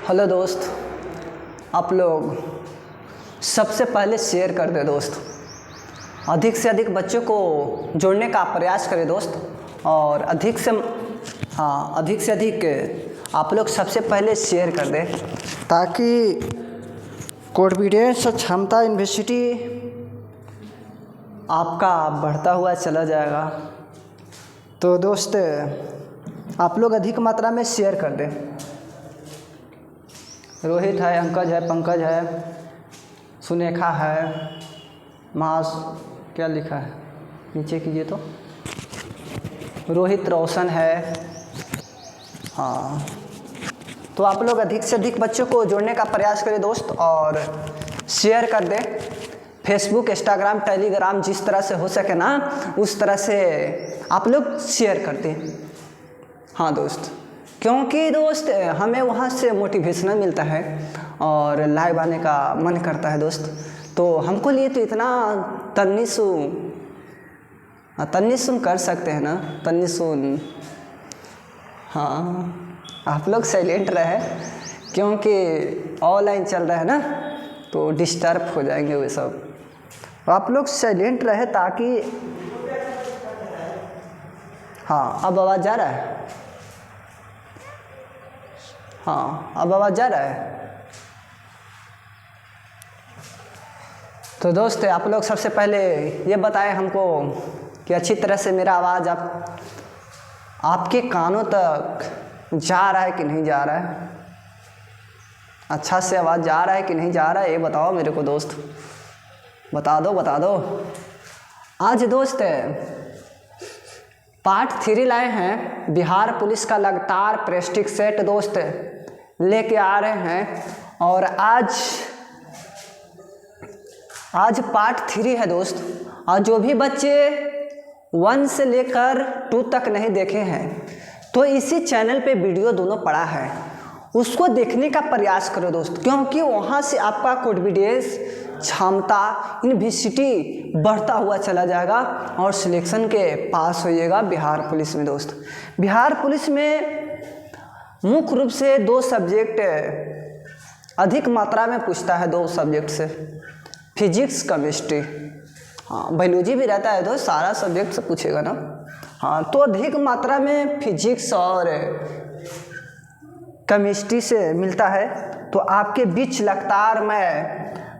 Hello दोस्त, आप लोग सबसे पहले शेयर कर दे दोस्त। अधिक से अधिक बच्चों को जोड़ने का प्रयास करें दोस्त। और अधिक से अधिक आप लोग सबसे पहले शेयर कर दें ताकि कॉन्फिडेंस और क्षमता यूनिवर्सिटी आपका बढ़ता हुआ चला जाएगा। तो दोस्त आप लोग अधिक मात्रा में शेयर कर दें। रोहित है, अंकज है, पंकज है, सुनेखा है, मास क्या लिखा है नीचे कीजिए तो, रोहित, रोशन है। हाँ, तो आप लोग अधिक से अधिक बच्चों को जोड़ने का प्रयास करें दोस्त और शेयर कर दें। फेसबुक, इंस्टाग्राम, टेलीग्राम जिस तरह से हो सके ना उस तरह से आप लोग शेयर कर दें। हाँ दोस्त, क्योंकि दोस्त हमें वहाँ से मोटिवेशनल मिलता है और लाइव आने का मन करता है दोस्त। तो हमको लिए तो इतना तन्नीसुन कर सकते हैं ना, तन्नीसुन। हाँ, आप लोग साइलेंट रहे क्योंकि ऑनलाइन चल रहा है ना तो डिस्टर्ब हो जाएंगे वे सब। आप लोग साइलेंट रहे ताकि हाँ, अब आवाज़ जा रहा है। हाँ, अब आवाज़ जा रहा है। तो दोस्त आप लोग सबसे पहले ये बताएं हमको कि अच्छी तरह से मेरा आवाज़ आपके कानों तक जा रहा है कि नहीं जा रहा है। अच्छा से आवाज़ जा रहा है कि नहीं जा रहा है ये बताओ मेरे को दोस्त, बता दो। आज दोस्त पार्ट 3 लाए हैं। बिहार पुलिस का लगातार प्रेस्टिक सेट दोस्त लेके आ रहे हैं और आज पार्ट 3 है दोस्त। और जो भी बच्चे 1 से लेकर 2 तक नहीं देखे हैं तो इसी चैनल पे वीडियो दोनों पड़ा है, उसको देखने का प्रयास करो दोस्त, क्योंकि वहाँ से आपका कॉन्फिडेंस, क्षमता, यूनिवर्सिटी बढ़ता हुआ चला जाएगा और सिलेक्शन के पास होइएगा बिहार पुलिस में दोस्त। बिहार पुलिस में मुख्य रूप से 2 सब्जेक्ट अधिक मात्रा में पूछता है, 2 सब्जेक्ट से, फिजिक्स, केमिस्ट्री। हाँ, बायोलॉजी भी रहता है तो सारा सब्जेक्ट से पूछेगा ना। हाँ, तो अधिक मात्रा में फिजिक्स और केमिस्ट्री से मिलता है। तो आपके बीच लगातार मैं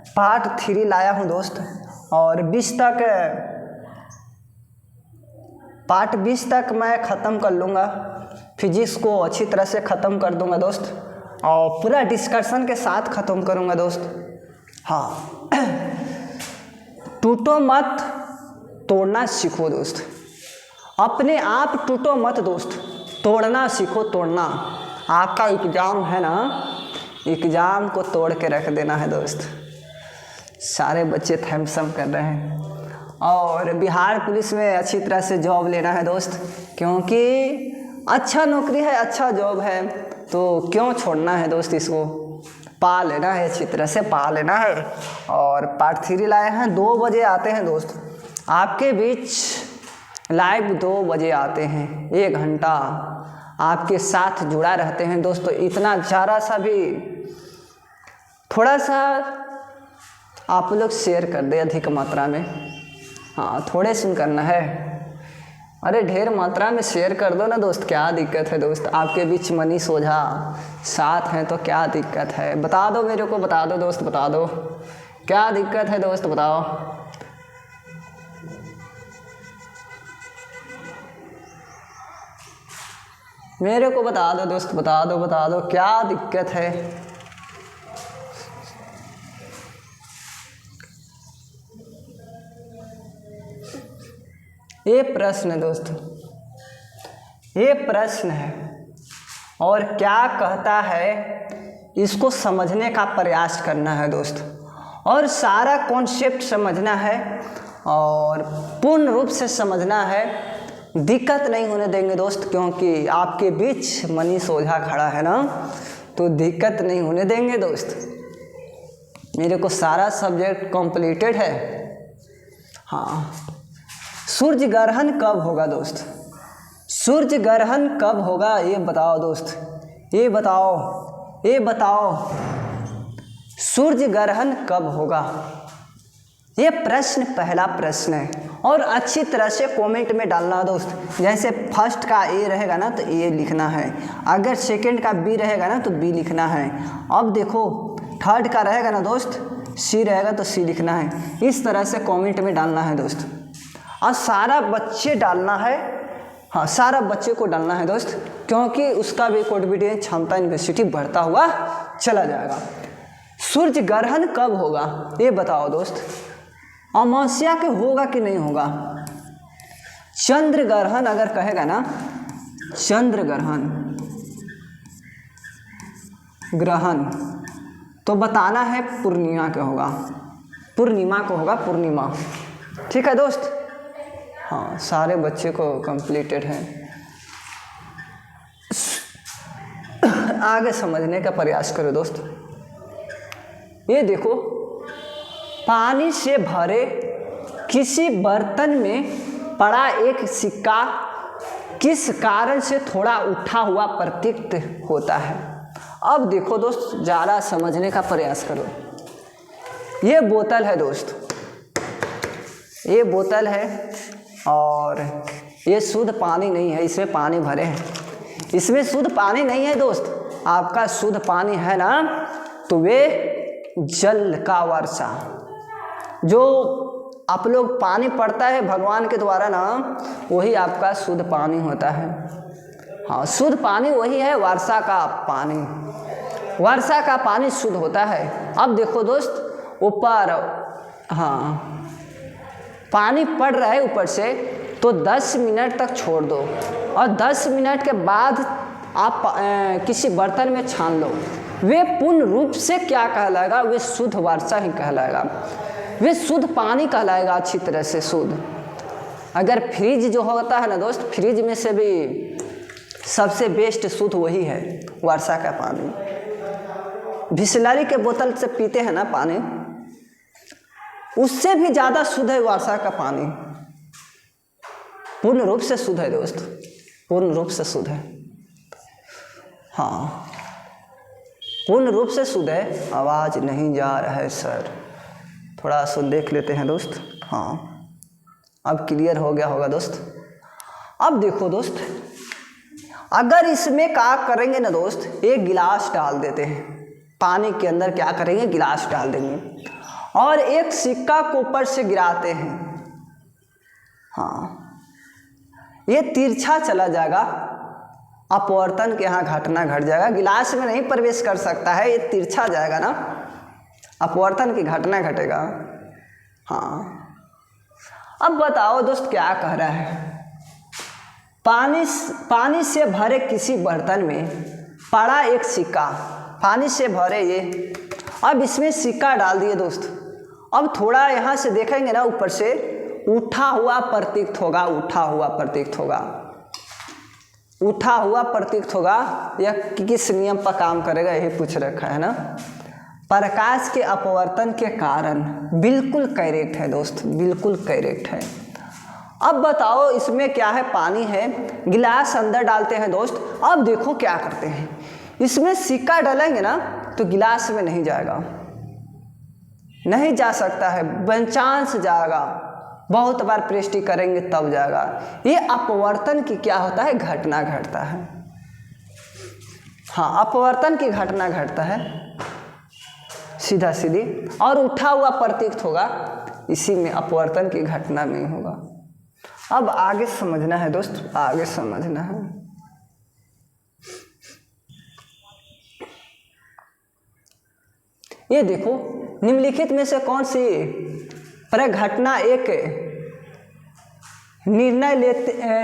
पार्ट 3 लाया हूँ दोस्त और पार्ट 20 तक मैं ख़त्म कर लूँगा। फिजिक्स को अच्छी तरह से ख़त्म कर दूँगा दोस्त और पूरा डिस्कशन के साथ ख़त्म करूँगा दोस्त। हाँ, टूटो मत, तोड़ना सीखो दोस्त। अपने आप टूटो मत दोस्त, तोड़ना सीखो, तोड़ना। आपका एग्ज़ाम है ना, एग्ज़ाम को तोड़ के रख देना है दोस्त। सारे बच्चे थम्सअप कर रहे हैं और बिहार पुलिस में अच्छी तरह से जॉब लेना है दोस्त, क्योंकि अच्छा नौकरी है, अच्छा जॉब है, तो क्यों छोड़ना है दोस्त। इसको पा लेना है, अच्छी तरह से पा लेना है। और पार्ट 3 लाए हैं, 2 बजे आते हैं दोस्त आपके बीच लाइव, 2 बजे आते हैं, 1 घंटा आपके साथ जुड़ा रहते हैं दोस्तों। इतना ज़रा सा भी थोड़ा सा आप लोग शेयर कर दे अधिक मात्रा में। हाँ, थोड़े सुन करना है, अरे ढेर मात्रा में शेयर कर दो ना दोस्त, क्या दिक्कत है दोस्त। आपके बीच मनीष ओझा साथ हैं तो क्या दिक्कत है, बता दो मेरे को, बता दो दोस्त, बता दो क्या दिक्कत है दोस्त, बताओ। मेरे को बता दो दोस्त, बता दो क्या दिक्कत है। ये प्रश्न है दोस्त, ये प्रश्न है और क्या कहता है इसको समझने का प्रयास करना है दोस्त और सारा कॉन्सेप्ट समझना है और पूर्ण रूप से समझना है। दिक्कत नहीं होने देंगे दोस्त, क्योंकि आपके बीच मनीष ओझा खड़ा है ना, तो दिक्कत नहीं होने देंगे दोस्त। मेरे को सारा सब्जेक्ट कंप्लीटेड है। हाँ, सूर्य ग्रहण कब होगा दोस्त, सूर्य ग्रहण कब होगा ये बताओ दोस्त, ये बताओ। ये बताओ सूर्य ग्रहण कब होगा? ये प्रश्न पहला प्रश्न है और अच्छी तरह से कमेंट में डालना दोस्त। जैसे फर्स्ट का ए रहेगा ना तो ए लिखना है, अगर सेकंड का बी रहेगा ना तो बी लिखना है। अब देखो थर्ड का रहेगा ना दोस्त सी रहेगा तो सी लिखना है। इस तरह से कमेंट में डालना है दोस्त और सारा बच्चे डालना है। हाँ सारा बच्चे को डालना है दोस्त, क्योंकि उसका भी कॉन्फिडेंस क्षमता यूनिवर्सिटी बढ़ता हुआ चला जाएगा। सूर्य ग्रहण कब होगा ये बताओ दोस्त। अमावस्या के होगा कि नहीं होगा? चंद्र ग्रहण अगर कहेगा ना, चंद्र ग्रहण तो बताना है पूर्णिमा के होगा, पूर्णिमा को होगा, पूर्णिमा। ठीक है दोस्त। हाँ सारे बच्चे को कंप्लीटेड है। आगे समझने का प्रयास करो दोस्त। ये देखो पानी से भरे किसी बर्तन में पड़ा एक सिक्का किस कारण से थोड़ा उठा हुआ प्रतीत होता है? अब देखो दोस्त ज़्यादा समझने का प्रयास करो। ये बोतल है दोस्त, ये बोतल है और ये शुद्ध पानी नहीं है, इसमें पानी भरे हैं। इसमें शुद्ध पानी नहीं है दोस्त, आपका शुद्ध पानी है ना तो वे जल का वर्षा, जो आप लोग पानी पड़ता है भगवान के द्वारा ना, वही आपका शुद्ध पानी होता है। हाँ शुद्ध पानी वही है, वर्षा का पानी, वर्षा का पानी शुद्ध होता है। अब देखो दोस्त ऊपर, हाँ पानी पड़ रहा है ऊपर से तो 10 मिनट तक छोड़ दो और 10 मिनट के बाद आप किसी बर्तन में छान लो। वे पूर्ण रूप से क्या कहलाएगा? वे शुद्ध वर्षा ही कहलाएगा, वे शुद्ध पानी कहलाएगा, अच्छी तरह से शुद्ध। अगर फ्रिज जो होता है ना दोस्त, फ्रिज में से भी सबसे बेस्ट शुद्ध वही है, वर्षा का पानी। बिसलरी के बोतल से पीते हैं ना पानी, उससे भी ज़्यादा शुद्ध है वर्षा का पानी, पूर्ण रूप से शुद्ध है दोस्त, पूर्ण रूप से शुद्ध है। हाँ पूर्ण रूप से शुद्ध है। आवाज़ नहीं जा रहा है सर, थोड़ा सा देख लेते हैं दोस्त। हाँ अब क्लियर हो गया होगा दोस्त। अब देखो दोस्त अगर इसमें क्या करेंगे ना दोस्त, एक गिलास डाल देते हैं पानी के अंदर, क्या करेंगे गिलास डाल देंगे और एक सिक्का को ऊपर से गिराते हैं। हाँ ये तिरछा चला जाएगा, अपवर्तन के यहाँ घटना घट जाएगा, गिलास में नहीं प्रवेश कर सकता है, ये तिरछा जाएगा ना, अपवर्तन की घटना घटेगा। हाँ अब बताओ दोस्त क्या कह रहा है। पानी से भरे किसी बर्तन में पड़ा एक सिक्का, पानी से भरे ये, अब इसमें सिक्का डाल दिए दोस्त। अब थोड़ा यहाँ से देखेंगे ना ऊपर से उठा हुआ प्रतीत होगा, उठा हुआ प्रतीत होगा, उठा हुआ प्रतीत होगा। यह किस नियम पर काम करेगा यही पूछ रखा है ना, प्रकाश के अपवर्तन के कारण। बिल्कुल करेक्ट है दोस्त, बिल्कुल करेक्ट है। अब बताओ इसमें क्या है, पानी है, गिलास अंदर डालते हैं दोस्त। अब देखो क्या करते हैं, इसमें सिक्का डालेंगे ना तो गिलास में नहीं जाएगा, नहीं जा सकता है, बाईचांस जाएगा, बहुत बार प्रेस्टी करेंगे तब जाएगा। ये अपवर्तन की क्या होता है, घटना घटता है। हाँ अपवर्तन की घटना घटता है सीधा सीधी, और उठा हुआ प्रतीत होगा, इसी में अपवर्तन की घटना नहीं होगा। अब आगे समझना है दोस्त, आगे समझना है। ये देखो निम्नलिखित में से कौन सी प्रघटना एक निर्णय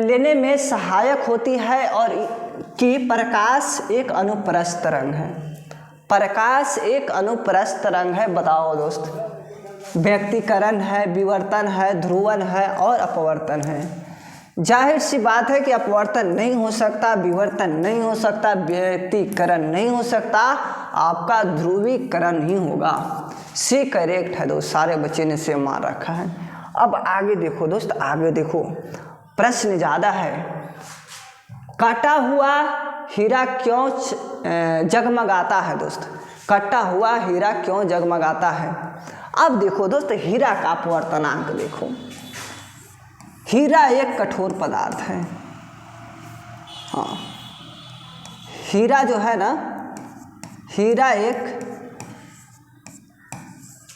लेने में सहायक होती है और कि प्रकाश एक अनुप्रस्थ तरंग है। प्रकाश एक अनुप्रस्थ तरंग है, बताओ दोस्त। व्यक्तीकरण है, विवर्तन है, ध्रुवन है और अपवर्तन है। जाहिर सी बात है कि अपवर्तन नहीं हो सकता, विवर्तन नहीं हो सकता, व्यक्तीकरण नहीं हो सकता, आपका ध्रुवीकरण ही होगा। सी करेक्ट है दोस्त, सारे बच्चे ने से मार रखा है। अब आगे देखो दोस्त, आगे देखो, प्रश्न ज़्यादा है कटा हुआ हीरा क्यों जगमगाता है दोस्त? कटा हुआ हीरा क्यों जगमगाता है? अब देखो दोस्त, हीरा का अपवर्तनांक देखो। हीरा एक कठोर पदार्थ है। हाँ, हीरा जो है ना, हीरा एक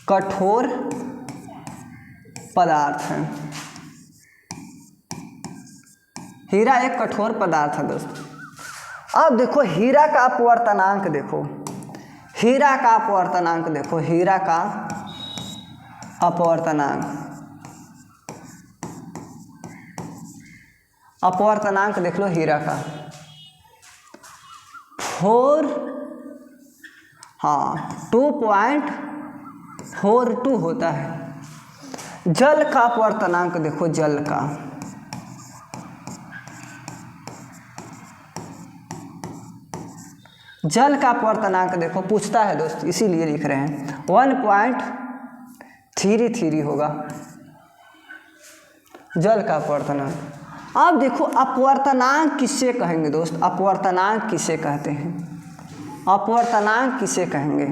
कठोर पदार्थ है। हीरा एक कठोर पदार्थ है दोस्त। अब देखो हीरा का अपवर्तनांक देखो, हीरा का अपवर्तनांक देखो, हीरा का अपवर्तनांक, अपवर्तनांक देख लो हीरा का 2.42 होता है। जल का अपवर्तनांक देखो, जल का अपवर्तनांक देखो, पूछता है दोस्त इसीलिए लिख रहे हैं, 1.33 होगा जल का अपवर्तनांक। अब देखो अपवर्तनांक किसे कहेंगे दोस्त? अपवर्तनांक किसे कहते हैं? अपवर्तनांक किसे कहेंगे?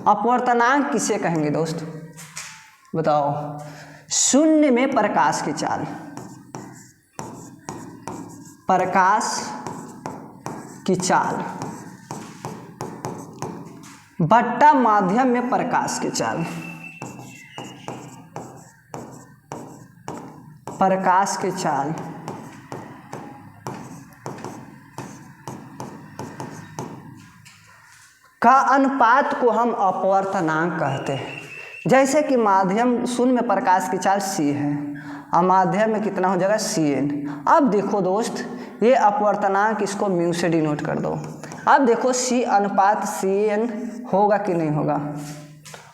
अपवर्तनांक किसे कहेंगे दोस्त? बताओ। शून्य में प्रकाश की चाल, प्रकाश की चाल बट्टा माध्यम में प्रकाश की चाल, प्रकाश की चाल का अनुपात को हम अपवर्तनांक कहते हैं। जैसे कि माध्यम शून्य में प्रकाश की चाल c है और माध्यम में कितना हो जाएगा Cn। अब देखो दोस्त, ये अपवर्तनांक इसको म्यू से डिनोट कर दो। अब देखो C अनुपात Cn होगा कि नहीं होगा?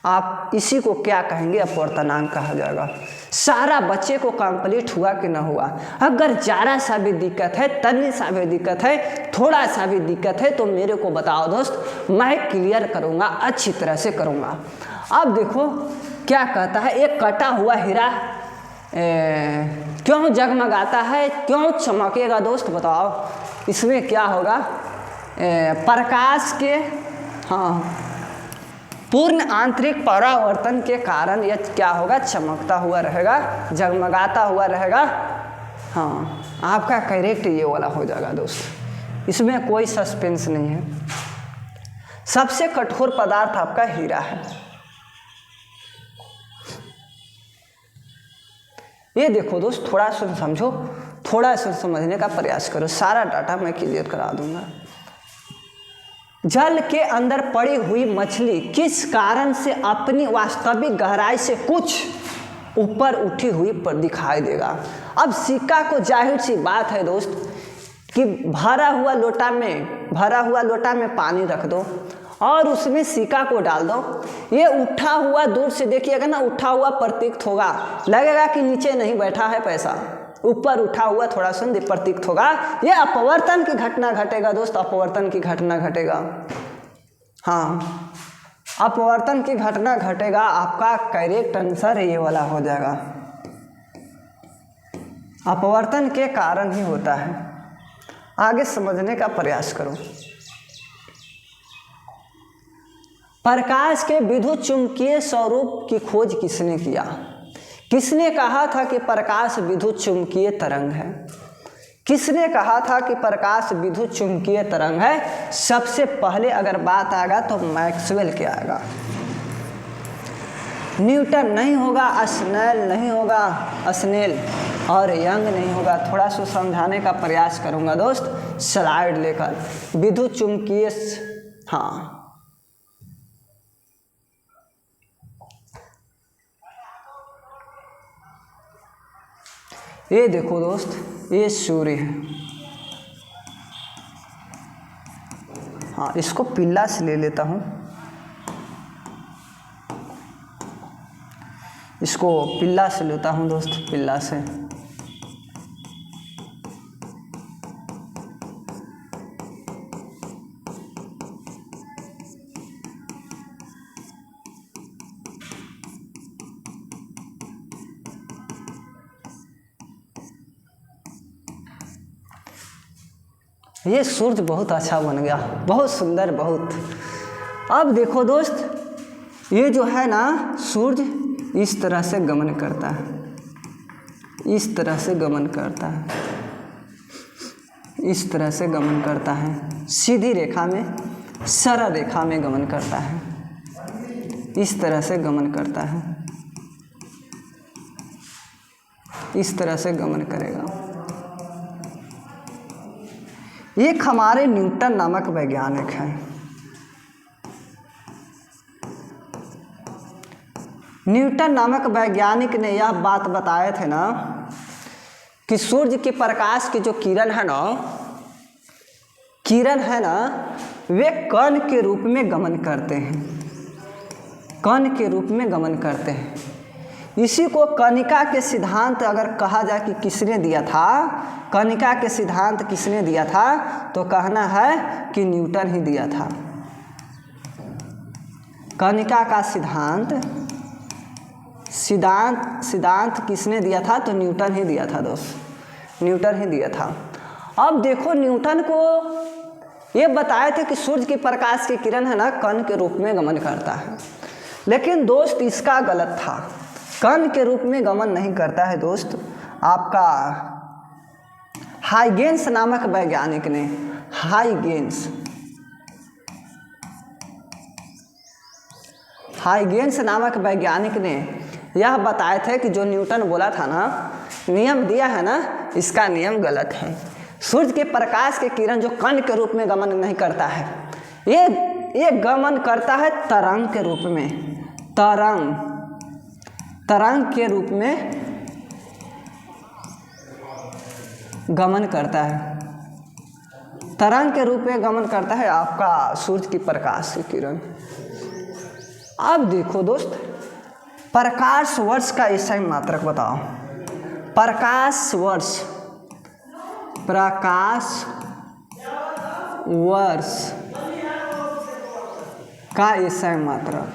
आप इसी को क्या कहेंगे? अपवर्तनांक कहा जाएगा। सारा बच्चे को कंप्लीट हुआ कि ना हुआ? अगर ज़रा सा भी दिक्कत है, तनी सा भी दिक्कत है, थोड़ा सा भी दिक्कत है तो मेरे को बताओ दोस्त, मैं क्लियर करूँगा, अच्छी तरह से करूँगा। अब देखो क्या कहता है, एक कटा हुआ हीरा क्यों जगमगाता है, क्यों चमकेगा दोस्त? बताओ इसमें क्या होगा? प्रकाश के पूर्ण आंतरिक परावर्तन के कारण यह क्या होगा? चमकता हुआ रहेगा, जगमगाता हुआ रहेगा। हाँ, आपका करेक्ट ये वाला हो जाएगा दोस्त, इसमें कोई सस्पेंस नहीं है। सबसे कठोर पदार्थ आपका हीरा है। ये देखो दोस्त, थोड़ा सा समझो, थोड़ा सा समझने का प्रयास करो, सारा डाटा मैं क्लियर करा दूंगा। जल के अंदर पड़ी हुई मछली किस कारण से अपनी वास्तविक गहराई से कुछ ऊपर उठी हुई पर दिखाई देगा? अब सिक्का को, जाहिर सी बात है दोस्त कि भरा हुआ लोटा में पानी रख दो और उसमें सिक्का को डाल दो, ये उठा हुआ दूर से देखिएगा ना, उठा हुआ प्रतीत होगा, लगेगा कि नीचे नहीं बैठा है पैसा, ऊपर उठा हुआ थोड़ा सा प्रतीत होगा। ये अपवर्तन की घटना घटेगा दोस्त, अपवर्तन की घटना घटेगा। हाँ, अपवर्तन की घटना घटेगा। आपका करेक्ट आंसर ये वाला हो जाएगा, अपवर्तन के कारण ही होता है। आगे समझने का प्रयास करो। प्रकाश के विद्युत चुंबकीय स्वरूप की खोज किसने किया? किसने कहा था कि प्रकाश विद्युत चुंबकीय तरंग है? किसने कहा था कि प्रकाश विद्युत चुंबकीय तरंग है? सबसे पहले अगर बात आएगा तो मैक्सवेल के आएगा, न्यूटन नहीं होगा, स्नेल नहीं होगा, स्नेल और यंग नहीं होगा। थोड़ा सा समझाने का प्रयास करूंगा दोस्त, स्लाइड लेकर। विद्युत चुंबकीय, हाँ, ये देखो दोस्त, ये सूर्य है। हाँ, इसको पिल्ला से ले लेता हूँ, इसको पिल्ला से लेता हूँ दोस्त, पिल्ला से। ये सूर्य बहुत अच्छा बन गया, बहुत सुंदर, बहुत। अब देखो दोस्त, ये जो है ना सूर्य इस तरह से गमन करता है, इस तरह से गमन करता है, इस तरह से गमन करता है, सीधी रेखा में, सरल रेखा में गमन करता है, इस तरह से गमन करता है, इस तरह से गमन करेगा। एक हमारे न्यूटन नामक वैज्ञानिक हैं। न्यूटन नामक वैज्ञानिक ने यह बात बताए थे ना कि सूर्य के प्रकाश की जो किरण है ना, वे कण के रूप में गमन करते हैं, कण के रूप में गमन करते हैं। इसी को कणिका के सिद्धांत अगर कहा जाए कि किसने दिया था, कणिका के सिद्धांत किसने दिया था, तो कहना है कि न्यूटन ही दिया था। कणिका का सिद्धांत किसने दिया था, तो न्यूटन ही दिया था दोस्त, न्यूटन ही दिया था। अब देखो, न्यूटन को ये बताए थे कि सूर्य के प्रकाश की किरण है ना कण के रूप में गमन करता है, लेकिन दोस्त इसका गलत था। कण के रूप में गमन नहीं करता है दोस्त। आपका हाइगेंस नामक वैज्ञानिक ने, हाइगेंस नामक वैज्ञानिक ने यह बताए थे कि जो न्यूटन बोला था ना, नियम दिया है ना, इसका नियम गलत है। सूर्य के प्रकाश के किरण जो कण के रूप में गमन नहीं करता है, ये गमन करता है तरंग के रूप में, तरंग के रूप में गमन करता है, तरंग के रूप में गमन करता है आपका सूर्य की प्रकाश की किरण। अब देखो दोस्त, प्रकाश वर्ष का ईसाई मात्रक बताओ। प्रकाश वर्ष का ईसाई मात्रक,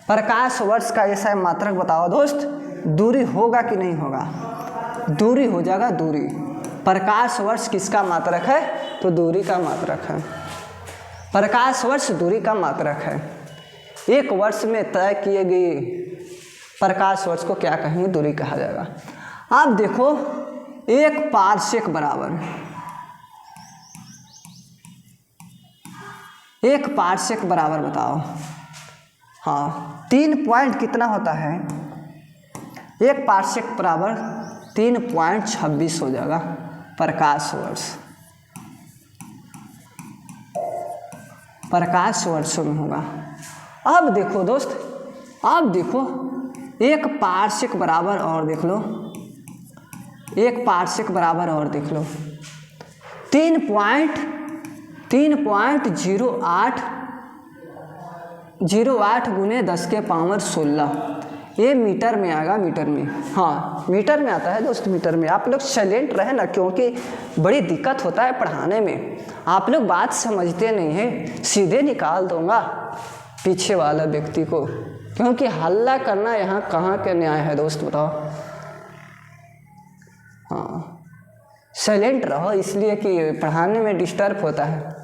प्रकाश वर्ष का ईसाई मात्रक बताओ दोस्त। दूरी होगा कि नहीं होगा, दूरी हो जाएगा, दूरी। प्रकाश वर्ष किसका मात्रक है, तो दूरी का मात्रक है। प्रकाश वर्ष दूरी का मात्रक है। एक वर्ष में तय किए गए प्रकाश वर्ष को क्या कहेंगे, दूरी कहा जाएगा। अब देखो, एक पारसेक बराबर, एक पारसेक बराबर बताओ। हाँ, 3 पॉइंट कितना होता है, एक पारसेक बराबर 3.26 हो जाएगा प्रकाश वर्ष, प्रकाश वर्षों में होगा। अब देखो दोस्त, अब देखो, एक पारसेक बराबर और देख लो, एक पारसेक बराबर और देख लो, 3.08 गुने 10 के पावर 16, ये मीटर में आएगा, मीटर में। हाँ, मीटर में आता है दोस्त, मीटर में। आप लोग साइलेंट रहे ना, क्योंकि बड़ी दिक्कत होता है पढ़ाने में, आप लोग बात समझते नहीं हैं। सीधे निकाल दूंगा पीछे वाला व्यक्ति को, क्योंकि हल्ला करना यहाँ कहाँ के न्याय है दोस्त, बताओ। हाँ, साइलेंट रहो, इसलिए कि पढ़ाने में डिस्टर्ब होता है,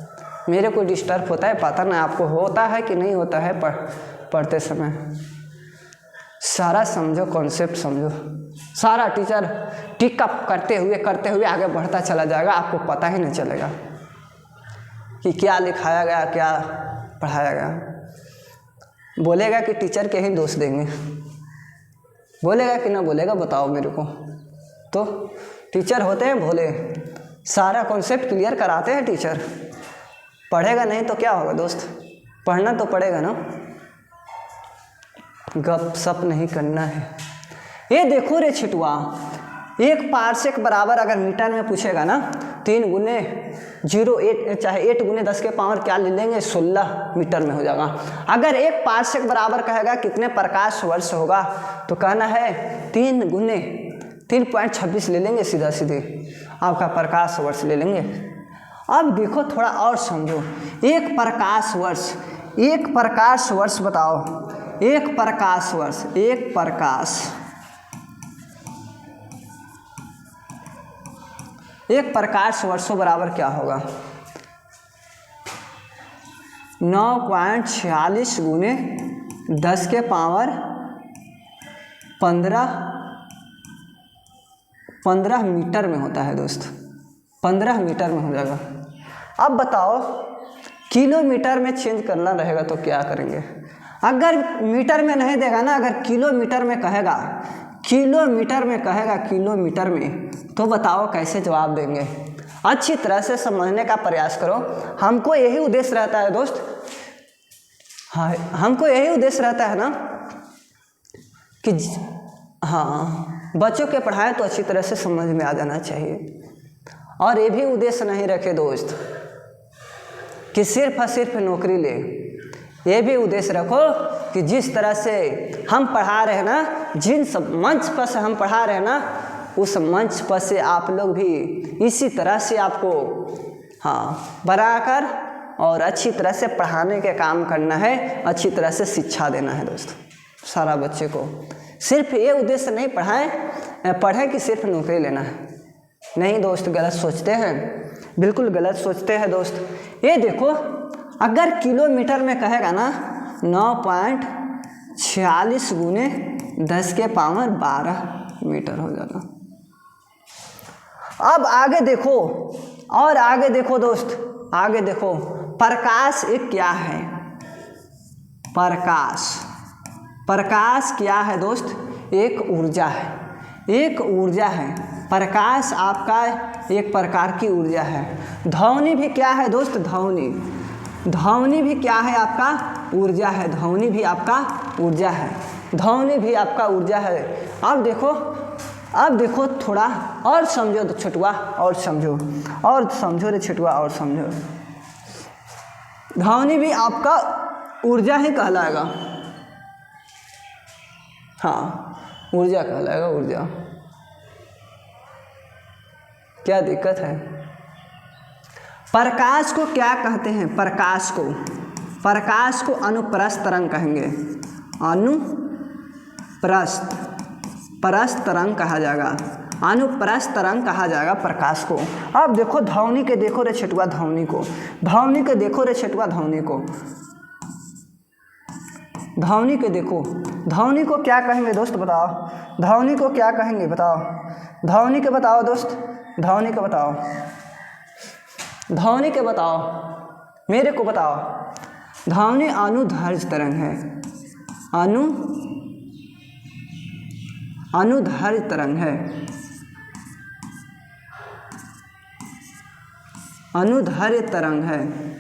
मेरे को डिस्टर्ब होता है, पता नहीं आपको होता है कि नहीं होता है पढ़ते समय। सारा समझो, कॉन्सेप्ट समझो। सारा टीचर टिक अप करते हुए आगे बढ़ता चला जाएगा, आपको पता ही नहीं चलेगा कि क्या लिखाया गया, क्या पढ़ाया गया। बोलेगा कि टीचर के ही दोष देंगे, बोलेगा कि ना बोलेगा, बताओ मेरे को। तो टीचर होते हैं भोले, सारा कॉन्सेप्ट क्लियर कराते हैं टीचर। पढ़ेगा नहीं तो क्या होगा दोस्त, पढ़ना तो पड़ेगा ना, गप सप नहीं करना है। ये देखो रे छिटुआ, एक पारसेक बराबर अगर मीटर में पूछेगा ना, 3 गुने 08 चाहे 8 गुने 10 के पावर क्या ले लेंगे, 16 मीटर में हो जाएगा। अगर एक पारसेक बराबर कहेगा कितने प्रकाश वर्ष होगा, तो कहना है 3 गुने 3.26 ले लेंगे, सीधा सीधे आपका प्रकाश वर्ष ले लेंगे। अब देखो, थोड़ा और समझो। एक प्रकाश वर्ष बताओ। एक प्रकाश वर्ष, एक प्रकाश वर्षों बराबर क्या होगा? 9.46 गुने 10 के पावर 15 मीटर में होता है दोस्त। 15 मीटर में हो जाएगा। अब बताओ किलोमीटर में चेंज करना रहेगा तो क्या करेंगे? अगर मीटर में नहीं देगा ना, अगर किलोमीटर में कहेगा, किलोमीटर में, तो बताओ कैसे जवाब देंगे? अच्छी तरह से समझने का प्रयास करो। हमको यही उद्देश्य रहता है दोस्त, हाँ हमको यही उद्देश्य रहता है ना कि हाँ बच्चों के पढ़ाएं तो अच्छी तरह से समझ में आ जाना चाहिए। और ये भी उद्देश्य नहीं रखे दोस्त कि सिर्फ और सिर्फ नौकरी ले। ये भी उद्देश्य रखो कि जिस तरह से हम पढ़ा रहे हैं ना, जिन सब मंच पर से हम पढ़ा रहे हैं ना, उस मंच पर से आप लोग भी इसी तरह से आपको हाँ बनाकर और अच्छी तरह से पढ़ाने के काम करना है, अच्छी तरह से शिक्षा देना है दोस्त सारा बच्चे को। सिर्फ ये उद्देश्य नहीं पढ़ें कि सिर्फ नौकरी लेना है। नहीं दोस्त, गलत सोचते हैं, बिल्कुल गलत सोचते हैं दोस्त। ये देखो अगर किलोमीटर में कहेगा ना 9.46 गुने 10 के पावर 12 मीटर हो जाएगा। अब आगे देखो, और आगे देखो दोस्त, आगे देखो प्रकाश एक क्या है? प्रकाश क्या है दोस्त? एक ऊर्जा है, एक ऊर्जा है। प्रकाश आपका एक प्रकार की ऊर्जा है। ध्वनि भी क्या है दोस्त? ध्वनि भी क्या है? आपका ऊर्जा है। ध्वनि भी आपका ऊर्जा है। ध्वनि भी आपका ऊर्जा है। अब देखो थोड़ा और समझो तो छुटुआ, और समझो रे छुटुआ, और समझो। ध्वनि भी आपका ऊर्जा ही कहलाएगा। हाँ ऊर्जा कहलाएगा, ऊर्जा। क्या दिक्कत है? प्रकाश को क्या कहते हैं? प्रकाश को अनुप्रस्थ तरंग कहेंगे। अनुप्रस्थ तरंग कहा जाएगा, अनुप्रस्थ तरंग कहा जाएगा प्रकाश को। अब देखो ध्वनि के देखो रे छेटुआ, ध्वनि को ध्वनि को क्या कहेंगे दोस्त? बताओ ध्वनि को क्या कहेंगे? बताओ ध्वनि के बताओ दोस्त, ध्वनि के बताओ, मेरे को बताओ। ध्वनि अनुदैर्घ्य तरंग है। अनुदैर्घ्य तरंग है। अनुदैर्घ्य तरंग है।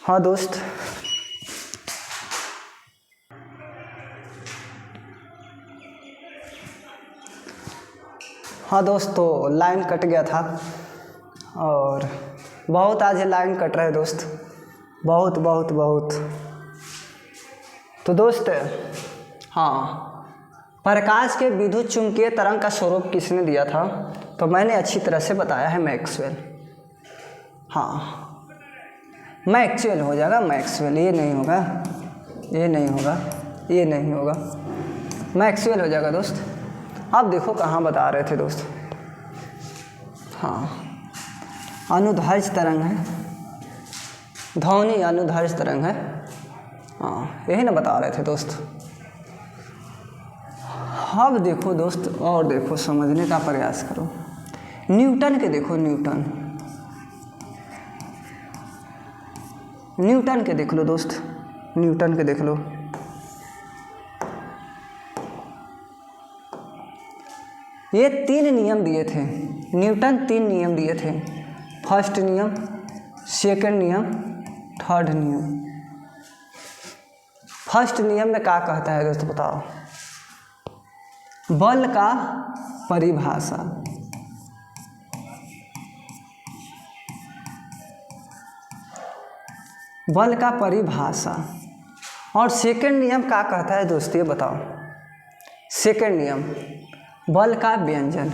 हाँ दोस्त, तो लाइन कट गया था और बहुत आज लाइन कट रहा है दोस्त, बहुत। तो दोस्त हाँ, प्रकाश के विद्युत चुंबकीय तरंग का स्वरूप किसने दिया था? तो मैंने अच्छी तरह से बताया है, मैक्सवेल। हाँ मैक्सवेल हो जाएगा, मैक्सवेल। ये नहीं होगा, मैक्सवेल हो जाएगा दोस्त। अब देखो कहाँ बता रहे थे दोस्त? हाँ अनुदैर्घ्य तरंग है, ध्वनि अनुदैर्घ्य तरंग है। हाँ यही ना बता रहे थे दोस्त। अब देखो दोस्त, और देखो समझने का प्रयास करो। न्यूटन के देखो, न्यूटन के देख लो दोस्त, न्यूटन के देख लो। ये 3 नियम दिए थे न्यूटन, 3 नियम दिए थे। फर्स्ट नियम, सेकंड नियम, थर्ड नियम। फर्स्ट नियम में क्या कहता है दोस्त? बताओ। बल का परिभाषा, बल का परिभाषा। और सेकंड नियम क्या कहता है दोस्त? ये बताओ। सेकंड नियम बल का व्यंजन,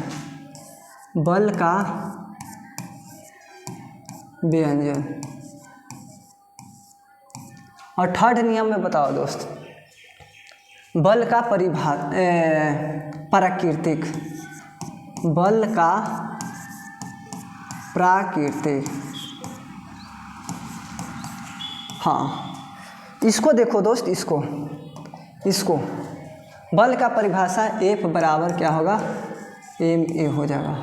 बल का व्यंजन। और थर्ड नियम में बताओ दोस्त, बल का प्राकृतिक, बल का प्राकृतिक, हाँ इसको देखो दोस्त, इसको बल का परिभाषा F बराबर क्या होगा, ma हो जाएगा,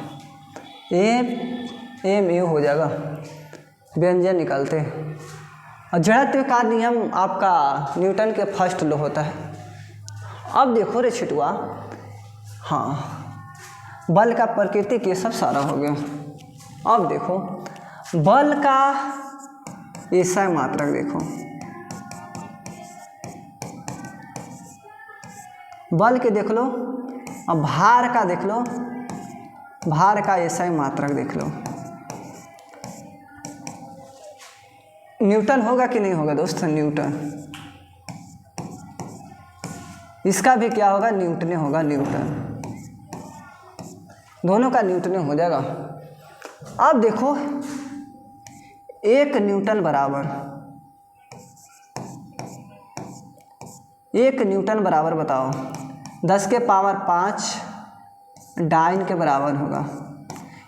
ma हो जाएगा, व्यंजन निकालते हैं। और जड़त्व का नियम आपका न्यूटन के फर्स्ट लॉ होता है। अब देखो रे छिटुआ, हाँ बल का प्राकृतिक ये सब सारा हो गया। अब देखो बल का एसआई मात्रक, देखो बल के देख लो, अब भार का देख लो, भार का एसआई मात्रक देख लो। न्यूटन होगा कि नहीं होगा दोस्त, न्यूटन, इसका भी क्या होगा, न्यूटने होगा, न्यूटन, दोनों का न्यूटने हो जाएगा। अब देखो 1 न्यूटन बराबर, 1 न्यूटन बराबर बताओ 10 के पावर 5 डाइन के बराबर होगा।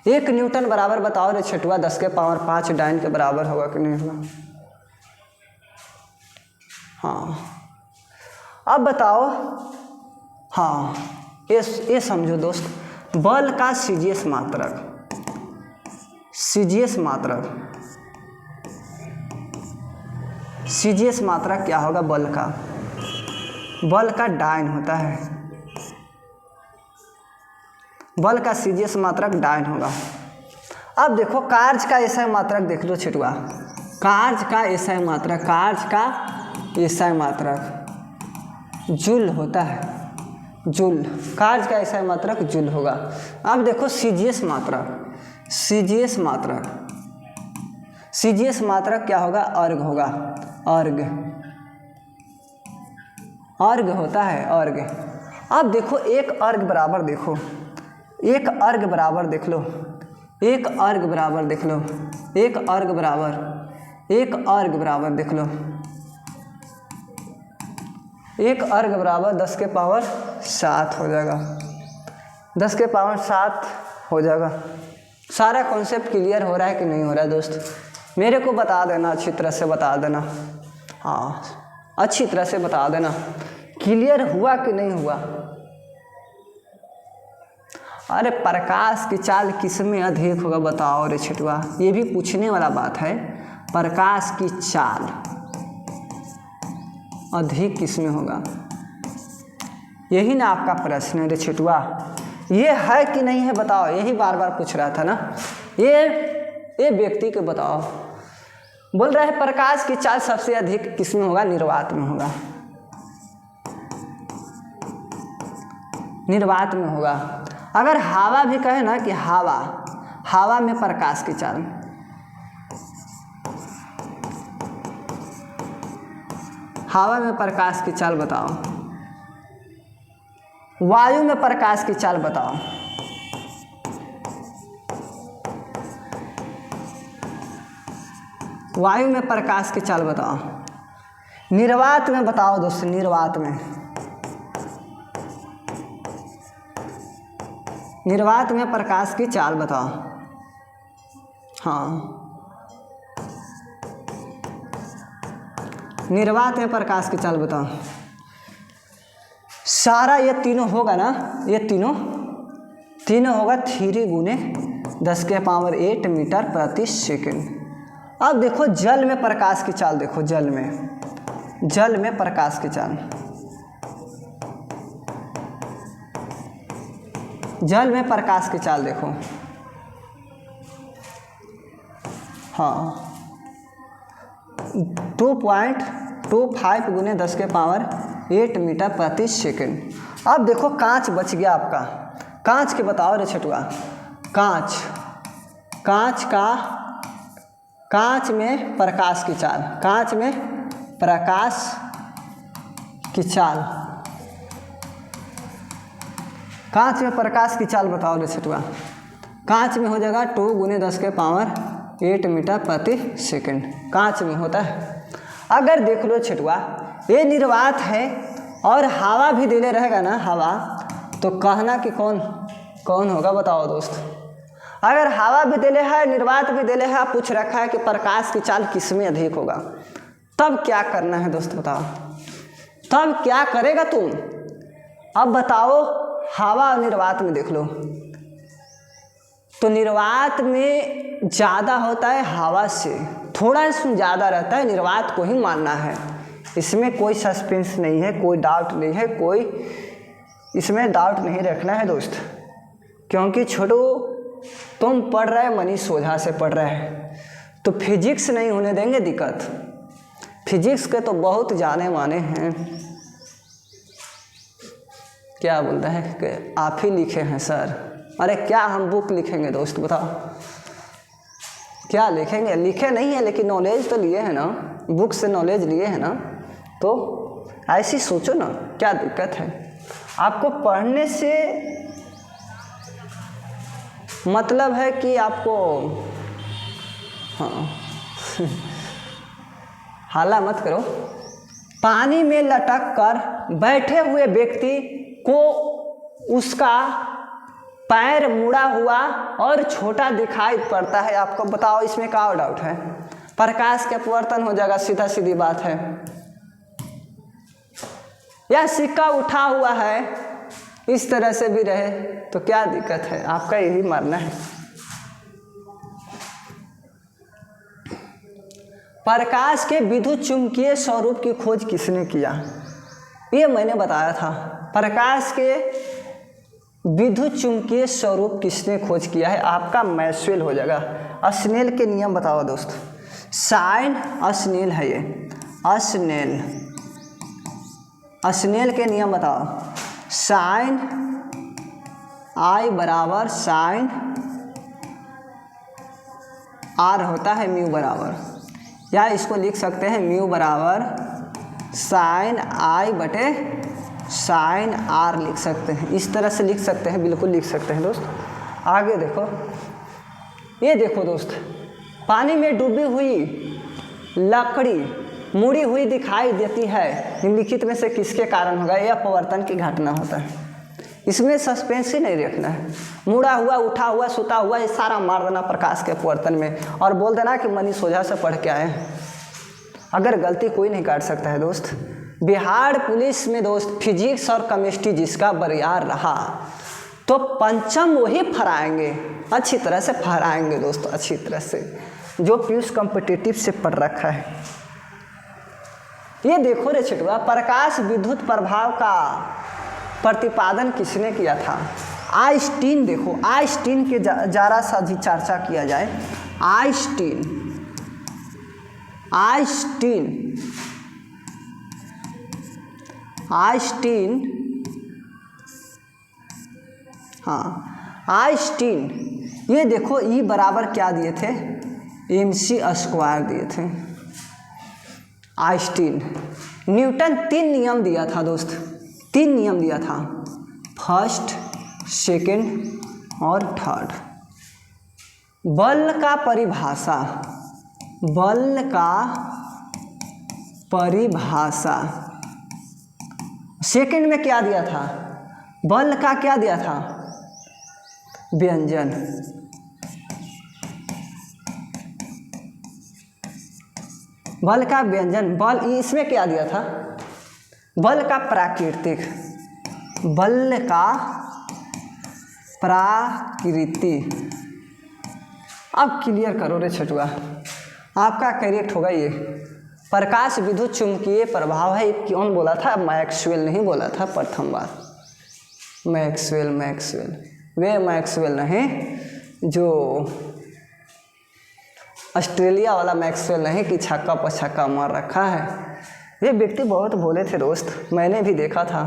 1 न्यूटन बराबर बताओ रे छठुआ 10 के पावर 5 डाइन के बराबर होगा कि नहीं होगा। हाँ अब बताओ, हाँ ये समझो दोस्त, बल का सीजीएस मात्रक, सीजीएस मात्रक, सीजीएस मात्रक क्या होगा, बल का डाइन होता है, बल का सीजीएस मात्रक डाइन होगा। अब देखो कार्य का एसआई मात्रक देख लो छिटुआ, कार्य का एसआई मात्रक, कार्य का एसआई मात्रक जूल होता है, जूल, कार्य का एसआई मात्रक जूल होगा। अब देखो सीजीएस मात्रक, सीजीएस मात्रक, सीजीएस मात्रक क्या होगा, अर्ग होगा, अर्ग, अर्ग होता है, अर्ग। अब देखो एक अर्ग बराबर, देखो एक अर्ग बराबर देख लो, एक अर्ग बराबर देख लो, एक अर्ग बराबर, एक अर्ग बराबर देख लो, एक अर्ग बराबर 10 के पावर 7 हो जाएगा, 10 के पावर 7 हो जाएगा। सारा कॉन्सेप्ट क्लियर हो रहा है कि नहीं हो रहा है दोस्त, मेरे को बता देना, अच्छी तरह से बता देना, हाँ अच्छी तरह से बता देना क्लियर हुआ कि नहीं हुआ। अरे प्रकाश की चाल किस में अधिक होगा बताओ रे छिटुआ, ये भी पूछने वाला बात है, प्रकाश की चाल अधिक किस में होगा, यही ना आपका प्रश्न है रे छिटुआ, ये है कि नहीं है बताओ, यही बार बार पूछ रहा था ना, ये व्यक्ति के बताओ, बोल रहा है प्रकाश की चाल सबसे अधिक किस में होगा, निर्वात में होगा, निर्वात में होगा। अगर हवा भी कहे ना कि हवा, हवा में प्रकाश की चाल, हवा में प्रकाश की चाल बताओ, वायु में प्रकाश की चाल बताओ, वायु में प्रकाश की चाल बताओ, निर्वात में बताओ दोस्त, निर्वात में, निर्वात में प्रकाश की चाल बताओ, हाँ निर्वात में प्रकाश की चाल बताओ। सारा ये तीनों होगा ना, ये तीनों होगा 3 गुने 10 के पावर 8 मीटर प्रति सेकंड। अब देखो जल में प्रकाश की चाल, देखो जल में प्रकाश की चाल, जल में प्रकाश की चाल देखो, हाँ 2.25 गुने 10 के पावर 8 मीटर प्रति सेकंड। अब देखो कांच बच गया आपका, कांच के बताओ रे छटुआ, कांच में प्रकाश की चाल, कांच में प्रकाश की चाल, कांच में प्रकाश की चाल बताओ रे छटुआ, कांच में हो जाएगा 2 गुने 10 के पावर 8 मीटर प्रति सेकंड, कांच में होता है। अगर देख लो छटुआ ये निर्वात है और हवा भी दिले रहेगा ना हवा, तो कहना कि कौन कौन होगा बताओ दोस्त। अगर हवा भी दिले है, निर्वात भी दिले है, पूछ रखा है कि प्रकाश की चाल किसमें अधिक होगा, तब क्या करना है दोस्त बताओ, तब क्या करेगा तुम। अब बताओ, हवा और निर्वात में देख लो, तो निर्वात में ज़्यादा होता है हवा से, थोड़ा इसमें ज़्यादा रहता है, निर्वात को ही मानना है। इसमें कोई सस्पेंस नहीं है, कोई डाउट नहीं है, कोई इसमें डाउट नहीं रखना है दोस्त। क्योंकि छोटू तुम पढ़ रहे मनीष ओझा से पढ़ रहे हैं, तो फिजिक्स नहीं होने देंगे दिक्कत। फिजिक्स के तो बहुत जाने माने हैं। क्या बोलता है कि आप ही लिखे हैं सर। अरे क्या हम बुक लिखेंगे दोस्त बताओ, क्या लिखेंगे? लिखे नहीं है लेकिन नॉलेज तो लिए हैं ना, बुक से नॉलेज लिए हैं ना, तो ऐसी सोचो ना, क्या दिक्कत है। आपको पढ़ने से मतलब है कि आपको हाँ हाला मत करो। पानी में लटक कर बैठे हुए व्यक्ति को उसका पैर मुड़ा हुआ और छोटा दिखाई पड़ता है। आपको बताओ इसमें क्या डाउट है? प्रकाश के अपवर्तन हो जाएगा, सीधा सीधी बात है। या सिक्का उठा हुआ है, इस तरह से भी रहे तो क्या दिक्कत है? आपका यही मानना है। प्रकाश के विद्युत चुंबकीय स्वरूप की खोज किसने किया? ये मैंने बताया था। प्रकाश के विद्युत चुंबकीय स्वरूप किसने खोज किया है? आपका मैक्सवेल हो जाएगा। स्नेल के नियम बताओ दोस्त। साइन स्नेल है ये, स्नेल के नियम बताओ। साइन आई बराबर साइन आर होता है म्यू बराबर, या इसको लिख सकते हैं म्यू बराबर साइन आई बटे साइन आर लिख सकते हैं। इस तरह से लिख सकते हैं, बिल्कुल लिख सकते हैं दोस्त। आगे देखो, ये देखो दोस्त, पानी में डूबी हुई लकड़ी मुड़ी हुई दिखाई देती है, निम्नलिखित में से किसके कारण होगा? यह अपवर्तन की घटना होता है। इसमें सस्पेंस ही नहीं रखना है। मुड़ा हुआ, उठा हुआ, सुता हुआ, ये सारा मार देना प्रकाश के अपवर्तन में, और बोल देना कि मनीष ओझा से पढ़ के आए। अगर गलती कोई नहीं काट सकता है दोस्त। बिहार पुलिस में दोस्त फिजिक्स और केमिस्ट्री जिसका बरियार रहा, तो पंचम वही फहराएंगे, अच्छी तरह से फहराएंगे दोस्त, अच्छी तरह से, जो पीयूष कॉम्पिटिटिव से पढ़ रखा है। ये देखो रे छिटुआ, प्रकाश विद्युत प्रभाव का प्रतिपादन किसने किया था? आइंस्टीन। देखो आइंस्टीन के जरा सा भी चर्चा किया जाए। आइंस्टीन हाँ, आइंस्टीन। ये देखो ई बराबर क्या दिए थे? mc² दिए थे आइंस्टीन। न्यूटन 3 नियम दिया था दोस्त, 3 नियम दिया था, फर्स्ट, सेकंड और थर्ड। बल का परिभाषा सेकंड में क्या दिया था? बल का क्या दिया था? व्यंजन। बल का व्यंजन। बल इसमें क्या दिया था? बल का प्राकृतिक। बल का प्राकृति। अब क्लियर करो रे छटुआ, आपका करेक्ट होगा ये। प्रकाश विद्युत चुंबकीय प्रभाव है, कौन बोला था? मैक्सवेल नहीं बोला था प्रथम बार। मैक्सवेल वे मैक्सवेल नहीं, जो ऑस्ट्रेलिया वाला मैक्सवेल नहीं कि छक्का पर छक्का मार रखा है। ये व्यक्ति बहुत भोले थे दोस्त, मैंने भी देखा था।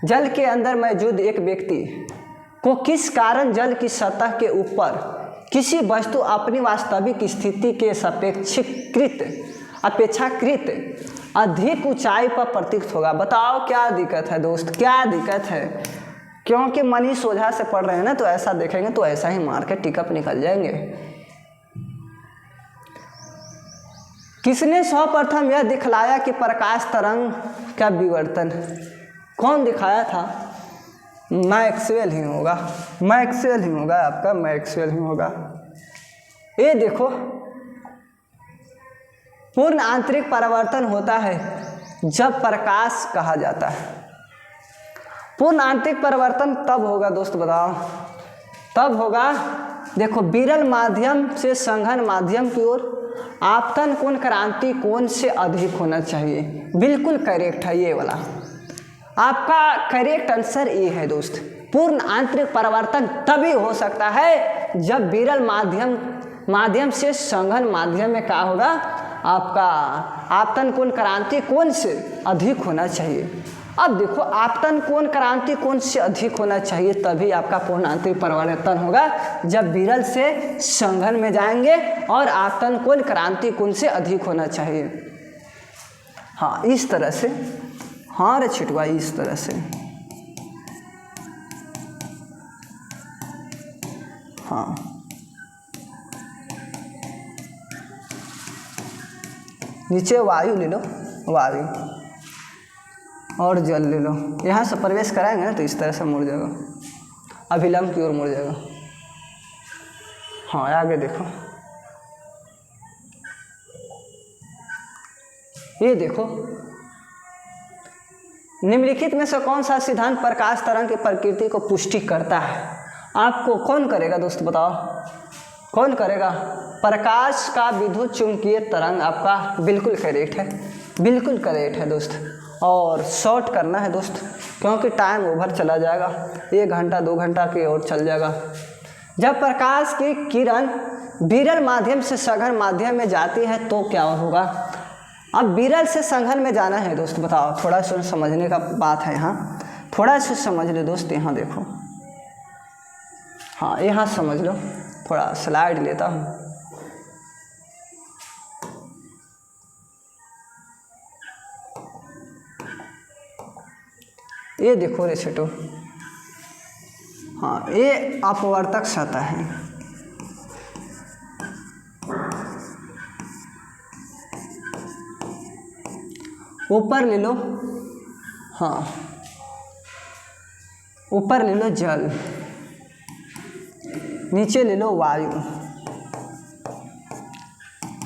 जल के अंदर मौजूद एक व्यक्ति को किस कारण जल की सतह के ऊपर किसी वस्तु अपनी वास्तविक स्थिति के अपेक्षाकृत अधिक ऊंचाई पर प्रतीत होगा? बताओ क्या दिक्कत है दोस्त, क्या दिक्कत है? क्योंकि मनीष ओझा से पढ़ रहे हैं ना, तो ऐसा देखेंगे तो ऐसा ही मार के टिकअप निकल जाएंगे। किसने सर्वप्रथम यह दिखलाया कि प्रकाश तरंग का विवर्तन है? कौन दिखाया था? मैक्सवेल ही होगा, मैक्सवेल ही होगा, आपका मैक्सवेल ही होगा। ये देखो, पूर्ण आंतरिक परावर्तन होता है जब प्रकाश कहा जाता है। पूर्ण आंतरिक परिवर्तन तब होगा दोस्त, बताओ तब होगा, देखो, विरल माध्यम से संघन माध्यम की ओर आपतन कोण क्रांति कोण से अधिक होना चाहिए। बिल्कुल करेक्ट है ये वाला, आपका करेक्ट आंसर ये है दोस्त। पूर्ण आंतरिक परिवर्तन तभी हो सकता है जब विरल माध्यम से संघन माध्यम में क्या होगा, आपका आपतन कोण क्रांति कोण से अधिक होना चाहिए। अब देखो, आपतन कोण क्रांति कोण से अधिक होना चाहिए तभी आपका पूर्ण आंतरिक परिवर्तन होगा जब विरल से संघन में जाएंगे और आपतन कोण क्रांति कोण से अधिक होना चाहिए। हाँ, इस तरह से, हाँ रे छिटवा, इस तरह से, हाँ। नीचे वायु ले लो, वायु और जल ले लो। यहाँ से प्रवेश कराएंगे ना तो इस तरह से मुड़ जाएगा, अभिलंब की ओर मुड़ जाएगा। हाँ, आगे देखो, ये देखो, निम्नलिखित में से कौन सा सिद्धांत प्रकाश तरंग की प्रकृति को पुष्टि करता है? आपको कौन करेगा दोस्त, बताओ कौन करेगा? प्रकाश का विद्युत चुंबकीय तरंग आपका बिल्कुल करेक्ट है, बिल्कुल करेक्ट है दोस्त। और शॉर्ट करना है दोस्त क्योंकि टाइम ओवर चला जाएगा, 1 घंटा 2 घंटा की ओर चल जाएगा। जब प्रकाश की किरण विरल माध्यम से सघन माध्यम में जाती है तो क्या होगा? अब विरल से संघन में जाना है दोस्त, बताओ, थोड़ा सा समझने का बात है यहाँ, थोड़ा सा समझ लो दोस्त। यहाँ देखो, हाँ यहाँ समझ लो, थोड़ा स्लाइड लेता हूँ। ये देखो रे छोटो, हाँ ये अपवर्तक सतह है, ऊपर ले लो, हाँ ऊपर ले लो जल, नीचे ले लो वायु,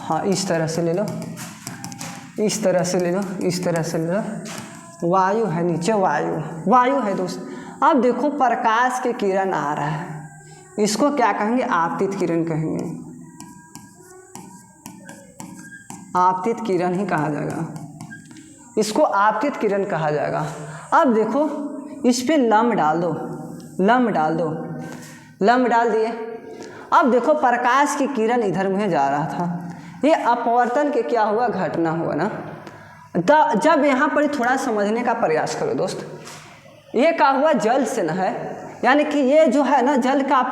हाँ इस तरह से ले लो, इस तरह से ले लो, इस तरह से ले लो, वायु है नीचे, वायु है दोस्त। अब देखो, प्रकाश की किरण आ रहा है, इसको क्या कहेंगे? आपतित किरण कहेंगे, आपतित किरण ही कहा जाएगा, इसको आपतित किरण कहा जाएगा। अब देखो, इस पे लंब डाल दो, लंब डाल दो, लंब डाल दिए। अब देखो, प्रकाश की किरण इधर में जा रहा था, ये अपवर्तन के क्या हुआ, घटना हुआ ना। जब यहाँ पर थोड़ा समझने का प्रयास करो दोस्त, ये क्या हुआ, जल से न है, यानी कि ये जो है ना, जल का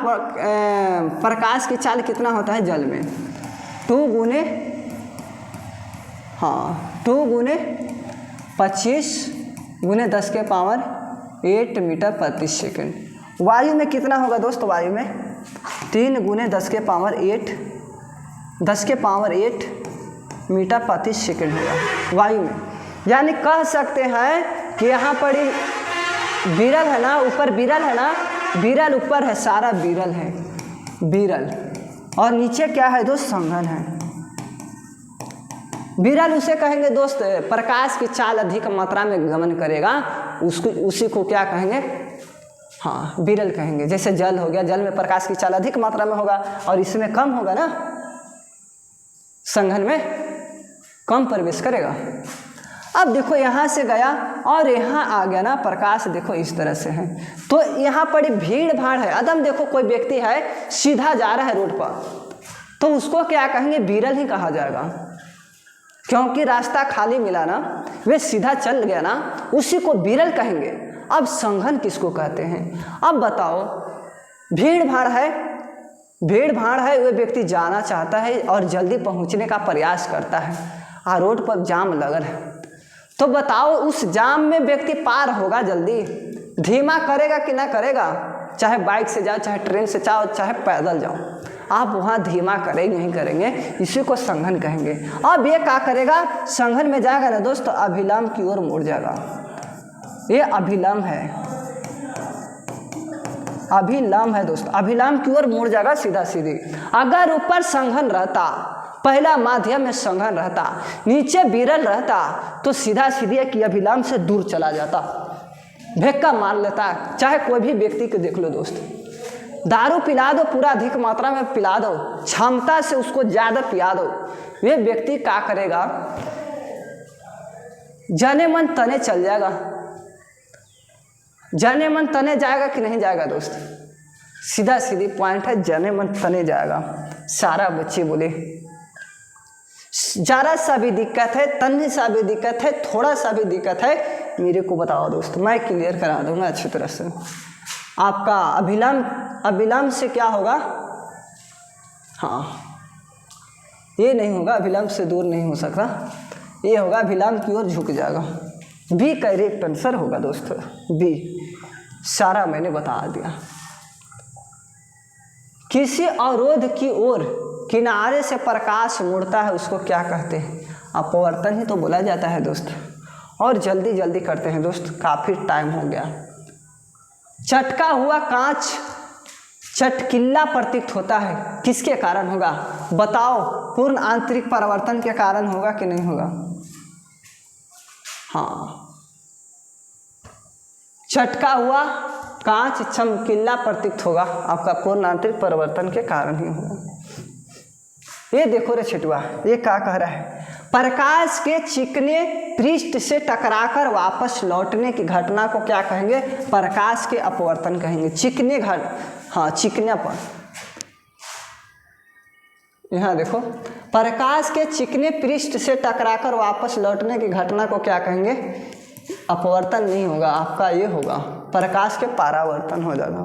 प्रकाश की चाल कितना होता है जल में, 2 गुने, हाँ 2 गुने 25 गुने 10 के पावर 8 मीटर प्रति सेकंड। वायु में कितना होगा दोस्त, वायु में 3 गुने 10 के पावर 8, 10 के पावर 8 मीटर प्रति सेकंड होगा वायु में। यानी कह सकते हैं कि यहाँ पर विरल है ना, ऊपर विरल है ना, विरल ऊपर है, सारा विरल है, विरल, और नीचे क्या है दोस्त, संघन है। विरल उसे कहेंगे दोस्त, प्रकाश की चाल अधिक मात्रा में गमन करेगा, उसको उसी को क्या कहेंगे, हाँ विरल कहेंगे। जैसे जल हो गया, जल में प्रकाश की चाल अधिक मात्रा में होगा और इसमें कम होगा ना, संघन में कम प्रवेश करेगा। अब देखो, यहाँ से गया और यहाँ आ गया ना, प्रकाश देखो इस तरह से है, तो यहाँ पर भीड़ भाड़ है, अदम देखो कोई व्यक्ति है सीधा जा रहा है रोड पर, तो उसको क्या कहेंगे, विरल ही कहा जाएगा, क्योंकि रास्ता खाली मिला ना, वे सीधा चल गया ना, उसी को विरल कहेंगे। अब संघन किसको कहते हैं? अब बताओ, भीड़ भाड़ है, भीड़ भाड़ है, वह व्यक्ति जाना चाहता है और जल्दी पहुंचने का प्रयास करता है, और रोड पर जाम लगल है, तो बताओ उस जाम में व्यक्ति पार होगा जल्दी, धीमा करेगा कि ना करेगा? चाहे बाइक से जाओ, चाहे ट्रेन से जाओ, चाहे पैदल जाओ, आप वहाँ धीमा करेंगे नहीं करेंगे, इसी को संघन कहेंगे। अब ये क्या करेगा, संघन में जाएगा ना दोस्त, अभिलंब की ओर मुड़ जाएगा। ये अभिलंब है, अभिलंब है दोस्त, अभिलंब की ओर मुड़ जाएगा सीधा सीधी। अगर ऊपर संघन रहता, पहला माध्यम में संघन रहता, नीचे विरल रहता, तो सीधा सीधी एक अभिलंब से दूर चला जाता, भेक्का मार लेता। चाहे कोई भी व्यक्ति को देख लो दोस्त, दारू पिला दो, पूरा अधिक मात्रा में पिला दो, क्षमता से उसको ज़्यादा पिला दो, वे व्यक्ति क्या करेगा, जाने मन तने चल जाएगा। जाने मन तने जाएगा कि नहीं जाएगा दोस्त, सीधा सीधी पॉइंट है, जाने मन तने जाएगा। सारा बच्चे बोले जरा सा भी दिक्कत है, तन्ने सा भी दिक्कत है, थोड़ा सा भी दिक्कत है, मेरे को बताओ दोस्त, मैं क्लियर करा दूंगा अच्छी तरह से। आपका अभिलंब से क्या होगा, हाँ ये नहीं होगा, अभिलंब से दूर नहीं हो सकता, ये होगा अभिलंब की ओर झुक जाएगा। बी करेक्ट आंसर होगा दोस्तों, बी। सारा मैंने बता दिया। किसी अवरोध की ओर किनारे से प्रकाश मुड़ता है, उसको क्या कहते हैं, अपवर्तन ही तो बोला जाता है दोस्त। और जल्दी जल्दी करते हैं दोस्त, काफ़ी टाइम हो गया। चटका हुआ कांच चटकिल्ला प्रतीत होता है, किसके कारण होगा, बताओ, पूर्ण आंतरिक परिवर्तन के कारण होगा कि नहीं होगा। हाँ, चटका हुआ कांच चमकीला प्रतीत होगा, आपका पूर्ण आंतरिक परिवर्तन के कारण ही होगा। ये देखो रे छिटुआ, ये क्या कह रहा है, प्रकाश के चिकने पृष्ठ से टकराकर वापस लौटने की घटना को क्या कहेंगे, प्रकाश के अपवर्तन कहेंगे। चिकने हाँ चिकनापन, यहाँ देखो, प्रकाश के चिकने पृष्ठ से टकराकर वापस लौटने की घटना को क्या कहेंगे, अपवर्तन नहीं होगा, आपका ये होगा प्रकाश के परावर्तन हो जाएगा,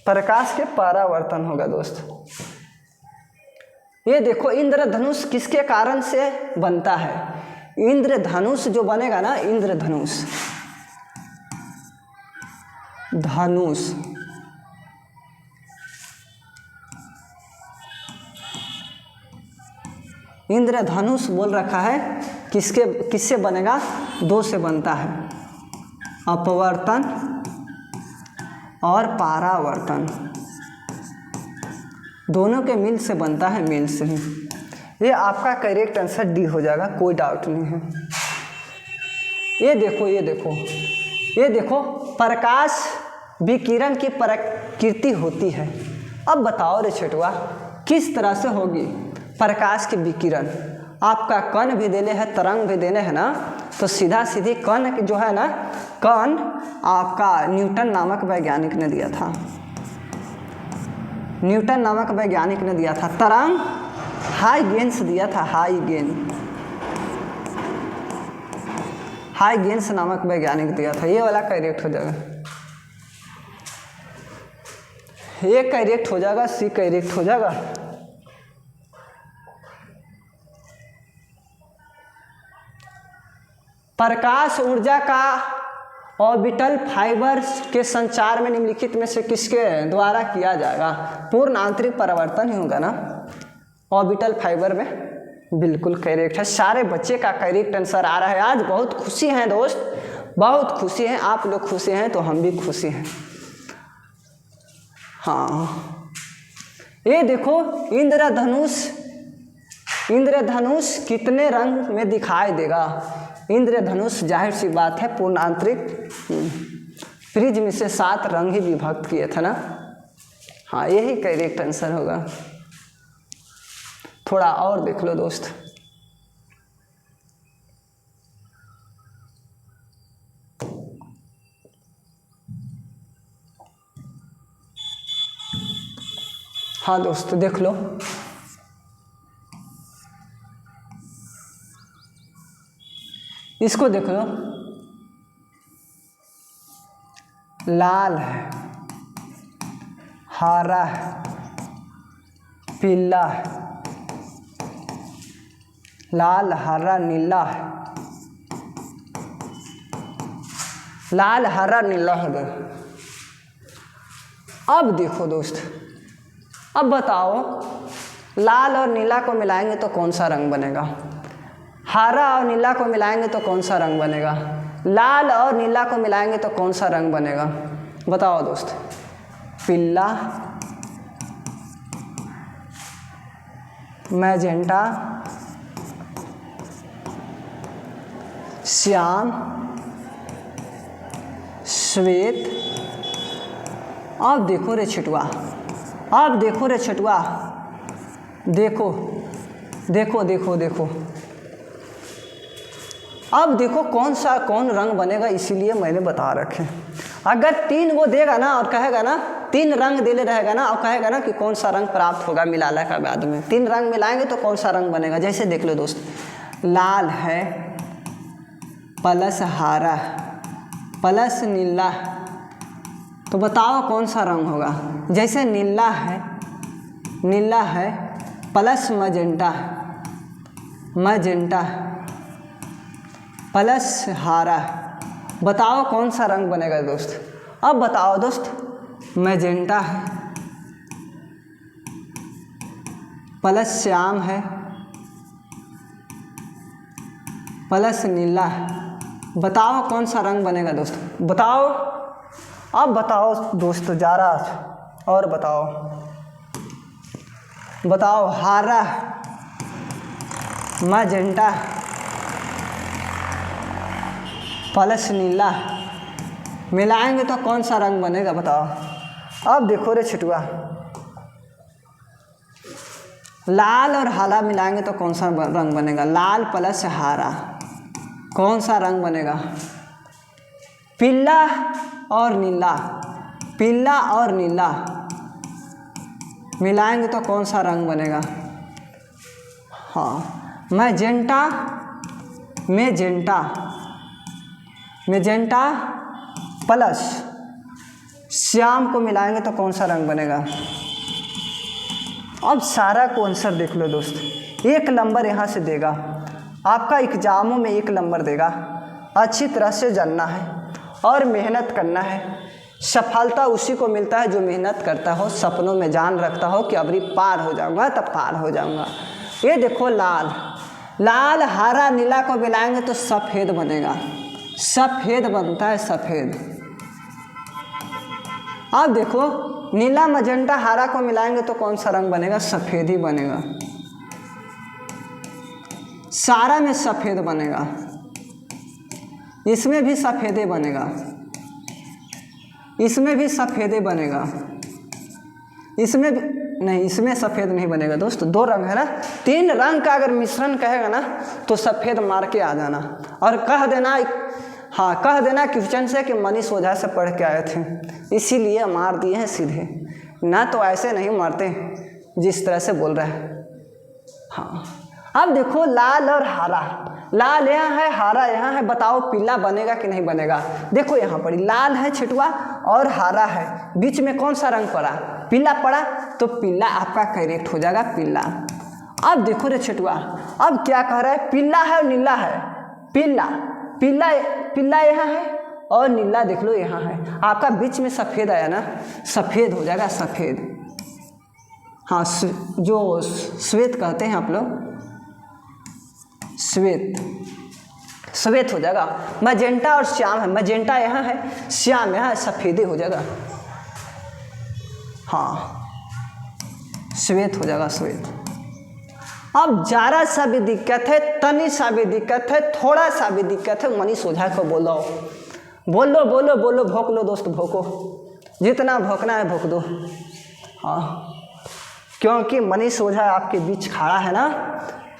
प्रकाश के परावर्तन होगा दोस्त। ये देखो, इंद्रधनुष किसके कारण से बनता है, इंद्रधनुष जो बनेगा ना, इंद्रधनुष, धनुष, इंद्रधनुष बोल रखा है, किससे बनेगा, दो से बनता है, अपवर्तन और परावर्तन, दोनों के मिल से बनता है, मिल से ही। ये आपका करेक्ट आंसर डी हो जाएगा, कोई डाउट नहीं है। ये देखो, ये देखो, ये देखो, प्रकाश विकिरण की प्रकृति होती है। अब बताओ रे छोटुआ, किस तरह से होगी प्रकाश की विकिरण। आपका कण भी देने हैं, तरंग भी देने हैं ना, तो सीधा सीधी कण जो है ना, कण आपका न्यूटन नामक वैज्ञानिक ने दिया था, न्यूटन नामक वैज्ञानिक ने दिया था। तरंग हाइगेंस दिया था, हाइगेंस नामक वैज्ञानिक दिया था। ये वाला करेक्ट हो जाएगा, ये करेक्ट हो जाएगा, सी करेक्ट हो जाएगा। प्रकाश ऊर्जा का ऑर्बिटल फाइबर के संचार में निम्नलिखित में से किसके द्वारा किया जाएगा, पूर्ण आंतरिक परावर्तन ही होगा ना, ऑर्बिटल फाइबर में। बिल्कुल करेक्ट है, सारे बच्चे का करेक्ट आंसर आ रहा है। आज बहुत खुशी हैं दोस्त, बहुत खुशी हैं, आप लोग खुशी हैं तो हम भी खुशी हैं। हाँ, ये देखो, इंद्रधनुष कितने रंग में दिखाई देगा, इंद्रधनुष जाहिर सी बात है पूर्ण आंतरिक प्रिज्म से 7 रंग ही विभक्त किए थे ना। हाँ, यही करेक्ट आंसर होगा। थोड़ा और देख लो दोस्त, हाँ दोस्त देख लो, इसको देख लो, लाल है, हरा है, पीला है, लाल हरा नीला है, लाल हरा नीला है। अब देखो दोस्त, अब बताओ लाल और नीला को मिलाएंगे तो कौन सा रंग बनेगा? हरा और नीला को मिलाएंगे तो कौन सा रंग बनेगा? लाल और नीला को मिलाएंगे तो कौन सा रंग बनेगा? बताओ दोस्त। पीला, मैजेंटा, श्याम, श्वेत। अब देखो रे छिटुआ, अब देखो रे छिटुआ, देखो देखो देखो देखो, अब देखो कौन रंग बनेगा, इसीलिए मैंने बता रखे। अगर 3 वो देगा ना और कहेगा ना 3 रंग देले रहेगा ना और कहेगा ना कि कौन सा रंग प्राप्त होगा मिलाला का बाद में, 3 रंग मिलाएंगे तो कौन सा रंग बनेगा? जैसे देख लो दोस्त, लाल है प्लस हरा प्लस नीला, तो बताओ कौन सा रंग होगा? जैसे नीला है प्लस मजेंटा, मजेंटा प्लस हरा, बताओ कौन सा रंग बनेगा दोस्त? अब बताओ दोस्त, मैजेंटा है प्लस श्याम है प्लस नीला है, बताओ कौन सा रंग बनेगा दोस्त? बताओ। अब बताओ दोस्त ज़रा और बताओ हरा मैजेंटा प्लस नीला मिलाएंगे तो कौन सा रंग बनेगा? बताओ। अब देखो रे छिटुआ, लाल और हरा मिलाएंगे तो कौन सा रंग बनेगा? लाल प्लस हरा, कौन सा रंग बनेगा? पीला और नीला, पीला और नीला मिलाएंगे तो कौन सा रंग बनेगा? हाँ, मैजेंटा मैजेंटा प्लस श्याम को मिलाएंगे तो कौन सा रंग बनेगा? अब सारा को आंसर देख लो दोस्त, 1 नंबर यहाँ से देगा आपका, एग्जामों में 1 नंबर देगा। अच्छी तरह से जानना है और मेहनत करना है। सफलता उसी को मिलता है जो मेहनत करता हो, सपनों में जान रखता हो कि अबरी पार हो जाऊंगा तब पार हो जाऊंगा। ये देखो लाल हरा नीला को मिलाएंगे तो सफ़ेद बनेगा, सफ़ेद बनता है सफ़ेद। अब देखो नीला मजेंटा हरा को मिलाएंगे तो कौन सा रंग बनेगा? सफ़ेद ही बनेगा, सारा में सफ़ेद बनेगा, इसमें भी सफ़ेदे बनेगा, इसमें भी सफ़ेदे बनेगा, इसमें भी नहीं, इसमें सफ़ेद नहीं बनेगा दोस्त। 2 रंग है ना, 3 रंग का अगर मिश्रण कहेगा ना तो सफ़ेद मार के आ जाना और कह देना, हाँ कह देना क्वेश्चन से कि मनीष ओझा से पढ़ के आए थे इसीलिए मार दिए हैं सीधे, ना तो ऐसे नहीं मारते जिस तरह से बोल रहा है। हाँ, अब देखो लाल और हरा, लाल यहाँ है हरा यहाँ है, बताओ पीला बनेगा कि नहीं बनेगा? देखो यहाँ पर लाल है छिटुआ और हरा है, बीच में कौन सा रंग पड़ा? पीला पड़ा, तो पीला आपका करेक्ट हो जाएगा, पीला। अब देखो रे छिटुआ, अब क्या कह रहा है? पीला है और नीला है, पीला यहाँ है और नीला देख लो यहाँ है, आपका बीच में सफ़ेद आया ना, सफ़ेद हो जाएगा सफ़ेद। हाँ, जो श्वेत कहते हैं आप लोग, श्वेत हो जाएगा। मैजेंटा और श्याम है, मैजेंटा यहाँ है श्याम यहाँ है, सफ़ेदे हो जाएगा। हाँ, श्वेत हो जाएगा श्वेत। अब ज़रा सा भी दिक्कत है, तनी सा भी दिक्कत है, थोड़ा सा भी दिक्कत है, मनीष ओझा को बोलो, भोंक लो दोस्त, भोंको, जितना भोंकना है भोंक दो। हाँ, क्योंकि मनीष ओझा आपके बीच खड़ा है ना,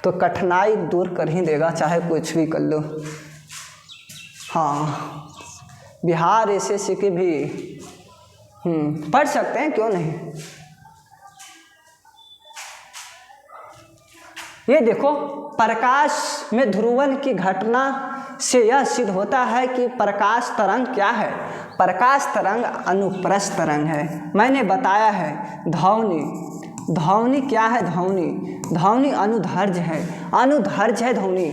तो कठिनाई दूर कर ही देगा, चाहे कुछ भी कर लो। हाँ, बिहार एसएससी के भी पढ़ सकते हैं, क्यों नहीं। ये देखो, प्रकाश में ध्रुवन की घटना से यह सिद्ध होता है कि प्रकाश तरंग क्या है? प्रकाश तरंग अनुप्रस्थ तरंग है। मैंने बताया है ध्वनि क्या है? ध्वनि अनुधर्ज है, अनुधर्ज है ध्वनि,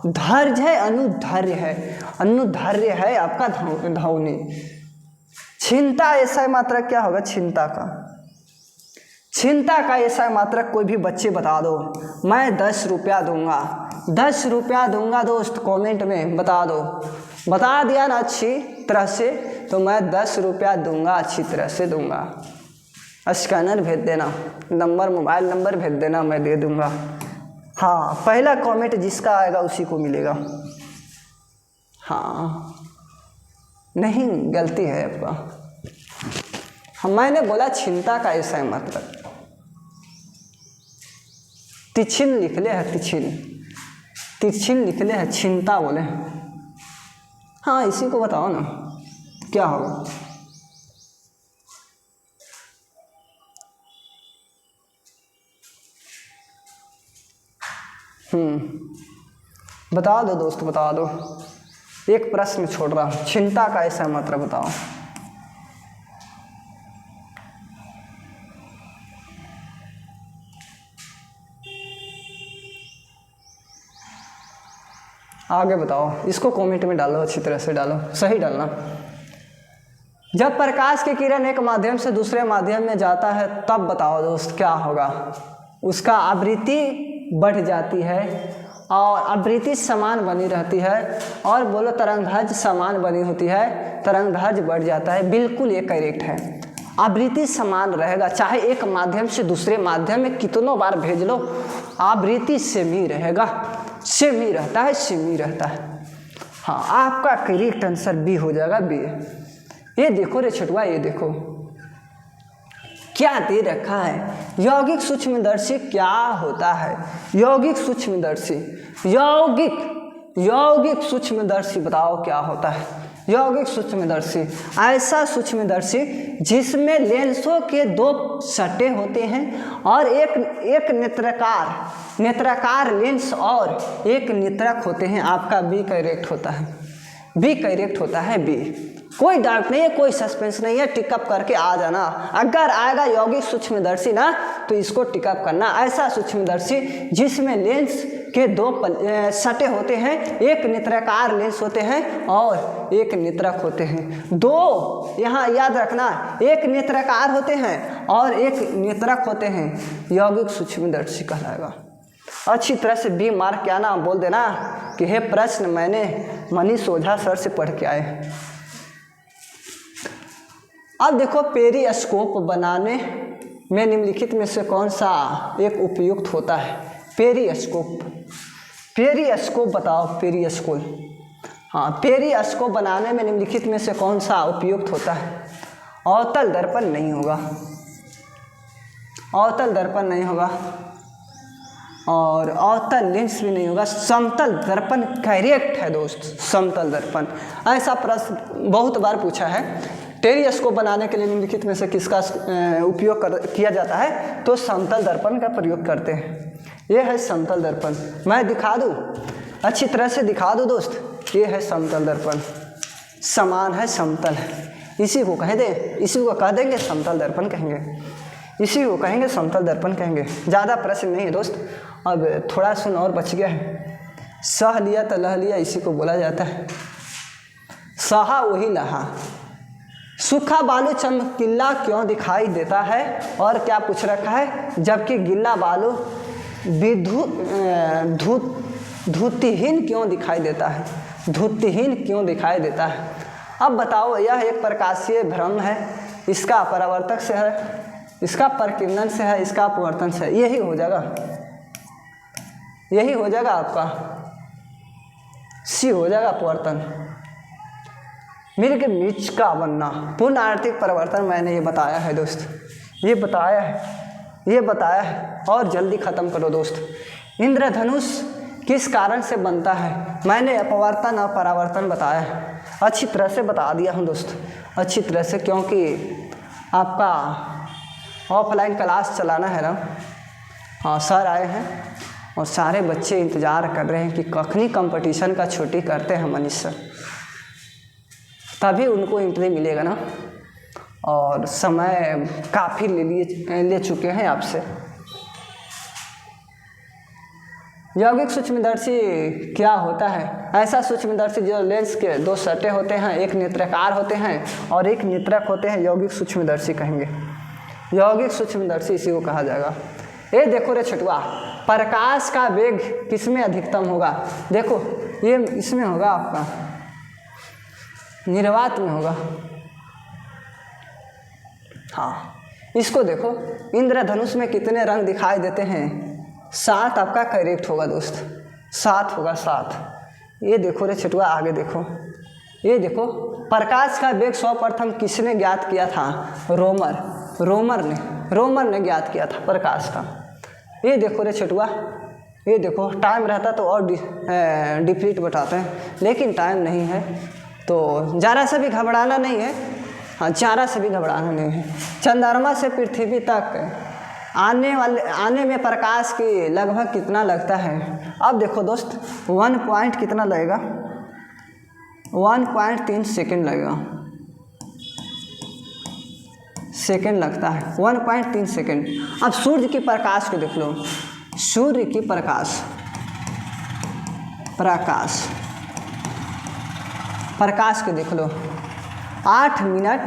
धर्ज है, अनुधर्य है, अनुधर्य है आपका ध्वनि। छिनता ऐसा मात्रक क्या होगा? छिनता का, छिनता का ऐसा मात्रक कोई भी बच्चे बता दो। मैं 10 रुपया दूंगा, 10 रुपया दूंगा दोस्त, कमेंट में बता दो। बता दिया ना अच्छी तरह से, तो मैं 10 रुपया दूंगा, अच्छी तरह से दूंगा। स्कैनर भेज देना, नंबर, मोबाइल नंबर भेज देना, मैं दे दूंगा। हाँ, पहला कमेंट जिसका आएगा उसी को मिलेगा। हाँ, नहीं, गलती है आपका। मैंने बोला छिनता का ऐसा है मतलब, तिछिन लिख ले है, तिछिन, तिछिन लिख ले है, छिनता बोले। हाँ, इसी को बताओ ना क्या होगा। बता दो दोस्त, बता दो। एक प्रश्न छोड़ रहा हूँ, छिनता का ऐसा मतलब बताओ। आगे बताओ, इसको कमेंट में डालो, अच्छी तरह से डालो, सही डालना। जब प्रकाश की किरण एक माध्यम से दूसरे माध्यम में जाता है तब बताओ दोस्त क्या होगा? उसका आवृत्ति बढ़ जाती है और आवृत्ति समान बनी रहती है, और बोलो तरंगदैर्घ्य समान बनी होती है, तरंगदैर्घ्य बढ़ जाता है। बिल्कुल ये करेक्ट है, आवृत्ति समान रहेगा, चाहे एक माध्यम से दूसरे माध्यम में कितनों बार भेज लो, आवृत्ति सेम ही रहेगा, सेम ही रहता है, सेम ही रहता है। हाँ, आपका करेक्ट आंसर बी हो जाएगा, बी। ये देखो रे छुटवा, ये देखो क्या दे रखा है, यौगिक सूक्ष्मदर्शी क्या होता है? यौगिक सूक्ष्मदर्शी, यौगिक सूक्ष्मदर्शी बताओ क्या होता है? यौगिक सूक्ष्मदर्शी ऐसा सूक्ष्मदर्शी जिसमें लेंसों के 2 सटे होते हैं और एक नेत्राकार लेंस और एक नेत्रक होते हैं। आपका बी करेक्ट होता है, बी करेक्ट होता है, बी। कोई डाउट नहीं है, कोई सस्पेंस नहीं है, टिकअप करके आ जाना। अगर आएगा यौगिक सूक्ष्मदर्शी ना तो इसको टिकअप करना। ऐसा सूक्ष्मदर्शी जिसमें लेंस के 2 सटे होते हैं, एक नेत्राकार लेंस होते हैं और एक नेत्रक होते हैं। 2 यहाँ याद रखना, एक नेत्राकार होते हैं और एक नेत्रक होते हैं, यौगिक सूक्ष्मदर्शी कहलाएगा। अच्छी तरह से बी मार्क क्या ना बोल देना कि हे प्रश्न मैंने मनीष ओझा सर से पढ़ के आए। अब देखो, पेरिस्कोप बनाने में निम्नलिखित में से कौन सा एक उपयुक्त होता है? पेरिस्कोप, पेरिस्कोप बताओ, पेरिस्कोप। हाँ, पेरिस्कोप बनाने में निम्नलिखित में से कौन सा उपयुक्त होता है? अवतल दर्पण नहीं होगा, अवतल दर्पण नहीं होगा और अवतल लेंस भी नहीं होगा। समतल दर्पण करेक्ट है दोस्त, समतल दर्पण। ऐसा प्रश्न बहुत बार पूछा है, टेलीस्कोप बनाने के लिए निम्नलिखित में से किसका उपयोग किया जाता है? तो समतल दर्पण का प्रयोग करते हैं। ये है समतल दर्पण, मैं दिखा दूँ, अच्छी तरह से दिखा दूँ दोस्त। ये है समतल दर्पण, समान है, समतल है, इसी को कह दें, इसी को कह देंगे समतल दर्पण कहेंगे, इसी को कहेंगे समतल दर्पण कहेंगे। ज़्यादा प्रश्न नहीं है दोस्त। अब थोड़ा सुन और बच गया है, सह लिया तो लह लिया, इसी को बोला जाता है। सहा वही लहा। सूखा बालू चमकीला क्यों दिखाई देता है? और क्या पूछ रखा है? जबकि गीला बालू धूतिहीन क्यों दिखाई देता है? धूतिहीन क्यों दिखाई देता है? अब बताओ, यह एक प्रकाशीय भ्रम है, इसका परावर्तक से है, इसका प्रकीर्णन से है, इसका अपवर्तन से है। यही हो जाएगा, यही हो जाएगा आपका सी हो जाएगा, अपवर्तन। मिल के बीच का बनना, पूर्ण आवर्तिक परिवर्तन मैंने ये बताया है दोस्त, ये बताया है, ये बताया है। और जल्दी ख़त्म करो दोस्त। इंद्रधनुष किस कारण से बनता है? मैंने अपवर्तन और परावर्तन बताया है, अच्छी तरह से बता दिया हूँ दोस्त, अच्छी तरह से, क्योंकि आपका ऑफलाइन क्लास चलाना है ना। हाँ, सर आए हैं और सारे बच्चे इंतज़ार कर रहे हैं कि कखनी कंपटीशन का छुट्टी करते हैं मनीष सर, तभी उनको एंट्री मिलेगा ना। और समय काफ़ी ले चुके हैं आपसे। यौगिक सूक्ष्मदर्शी क्या होता है? ऐसा सूक्ष्मदर्शी जो लेंस के दो सटे होते हैं, एक नेत्राकार होते हैं और एक नेत्रक होते हैं, यौगिक सूक्ष्मदर्शी कहेंगे। यौगिक सूक्ष्मदर्शी इसी को कहा जाएगा। ये देखो रे छटुआ, प्रकाश का वेग किसमें अधिकतम होगा? देखो ये इसमें होगा, आपका निर्वात में होगा। हाँ, इसको देखो, इंद्रधनुष में कितने रंग दिखाई देते हैं? 7 आपका करेक्ट होगा दोस्त, 7 होगा, 7। ये देखो रे छटुआ, आगे देखो, ये देखो, प्रकाश का वेग सर्वप्रथम किसने ज्ञात किया था? रोमर ने ज्ञात किया था प्रकाश का। ये देखो रे छटुआ, ये देखो, टाइम रहता तो और डिफिट बताते हैं, लेकिन टाइम नहीं है, तो ज़रा सा भी घबराना नहीं है। हाँ, ज़रा से भी घबराना नहीं है। चंद्रमा से पृथ्वी तक आने में प्रकाश की लगभग कितना लगता है? अब देखो दोस्त, 1 पॉइंट कितना लगेगा? 1.3 सेकेंड लगेगा, सेकेंड लगता है 1.3 सेकेंड। अब सूर्य की प्रकाश को देख लो, सूर्य की प्रकाश को देख लो, 8 मिनट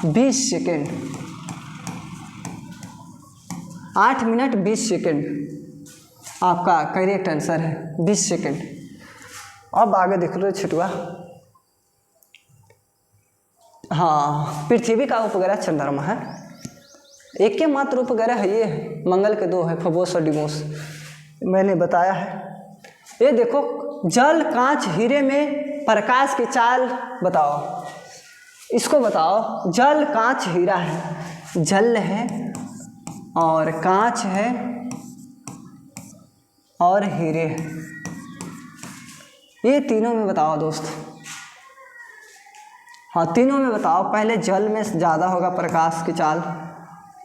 20 सेकेंड, 8 मिनट 20 सेकेंड आपका करेक्ट आंसर है, 20 सेकेंड। अब आगे देख लो छुटुआ। हाँ, पृथ्वी का उपग्रह चंद्रमा है, एक के मात्र उपग्रह है ये, मंगल के 2 है, फोबोस और डिमोस, मैंने बताया है। ये देखो, जल, कांच, हीरे में प्रकाश की चाल बताओ, इसको बताओ। जल, कांच, हीरा है, जल है और कांच है और हीरे है, ये तीनों में बताओ दोस्त। हाँ, तीनों में बताओ। पहले जल में ज़्यादा होगा प्रकाश की चाल,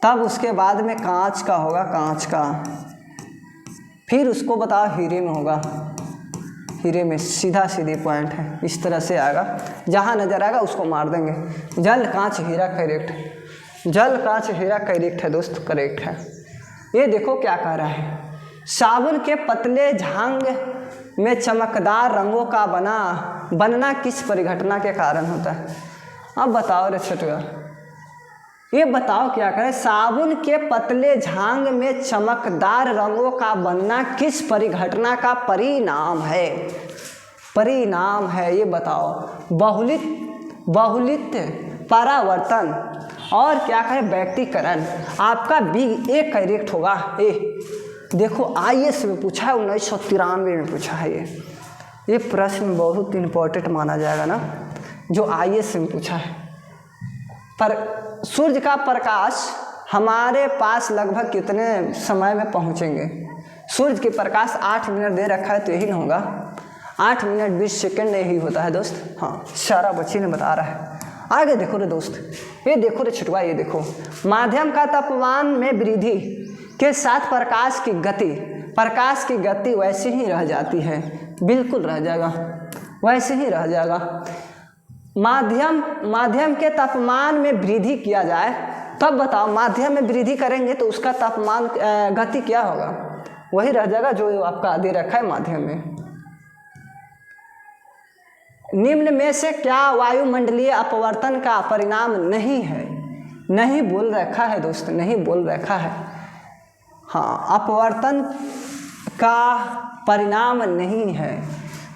तब उसके बाद में कांच का होगा, कांच का, फिर उसको बताओ हीरे में होगा, हीरे में सीधी पॉइंट है, इस तरह से आएगा, जहाँ नज़र आएगा उसको मार देंगे। जल, कांच, हीरा करेक्ट, जल, कांच, हीरा करेक्ट है दोस्त, करेक्ट है। ये देखो क्या कह रहा है, साबुन के पतले झांग में चमकदार रंगों का बनना किस परिघटना के कारण होता है? अब बताओ रे छटुआ, ये बताओ क्या करें। साबुन के पतले झांग में चमकदार रंगों का बनना किस परिघटना का परिणाम है? परिणाम है, ये बताओ। बहुलित परावर्तन और क्या कहें, व्यक्तिकरण। आपका बी ए करेक्ट होगा, ए। देखो IAS में पूछा है, 1993 में पूछा है ये प्रश्न बहुत इंपॉर्टेंट माना जाएगा ना, जो IAS में पूछा है। पर सूर्य का प्रकाश हमारे पास लगभग कितने समय में पहुंचेंगे? सूर्य के प्रकाश 8 मिनट दे रखा है, तो यही ना होगा, 8 मिनट 20 सेकेंड यही होता है दोस्त। हाँ, सारा बच्ची ने बता रहा है। आगे देखो रे दोस्त, ये देखो रे छुटवा, ये देखो, माध्यम का तापमान में वृद्धि के साथ प्रकाश की गति वैसे ही रह जाती है, बिल्कुल रह जाएगा, वैसे ही रह जाएगा। माध्यम के तापमान में वृद्धि किया जाए, तब बताओ, माध्यम में वृद्धि करेंगे तो उसका तापमान गति क्या होगा? वही रह जाएगा जो आपका दे रखा है माध्यम में। निम्न में से क्या वायुमंडलीय अपवर्तन का परिणाम नहीं है? नहीं बोल रखा है दोस्त, नहीं बोल रखा है। हाँ, अपवर्तन का परिणाम नहीं है।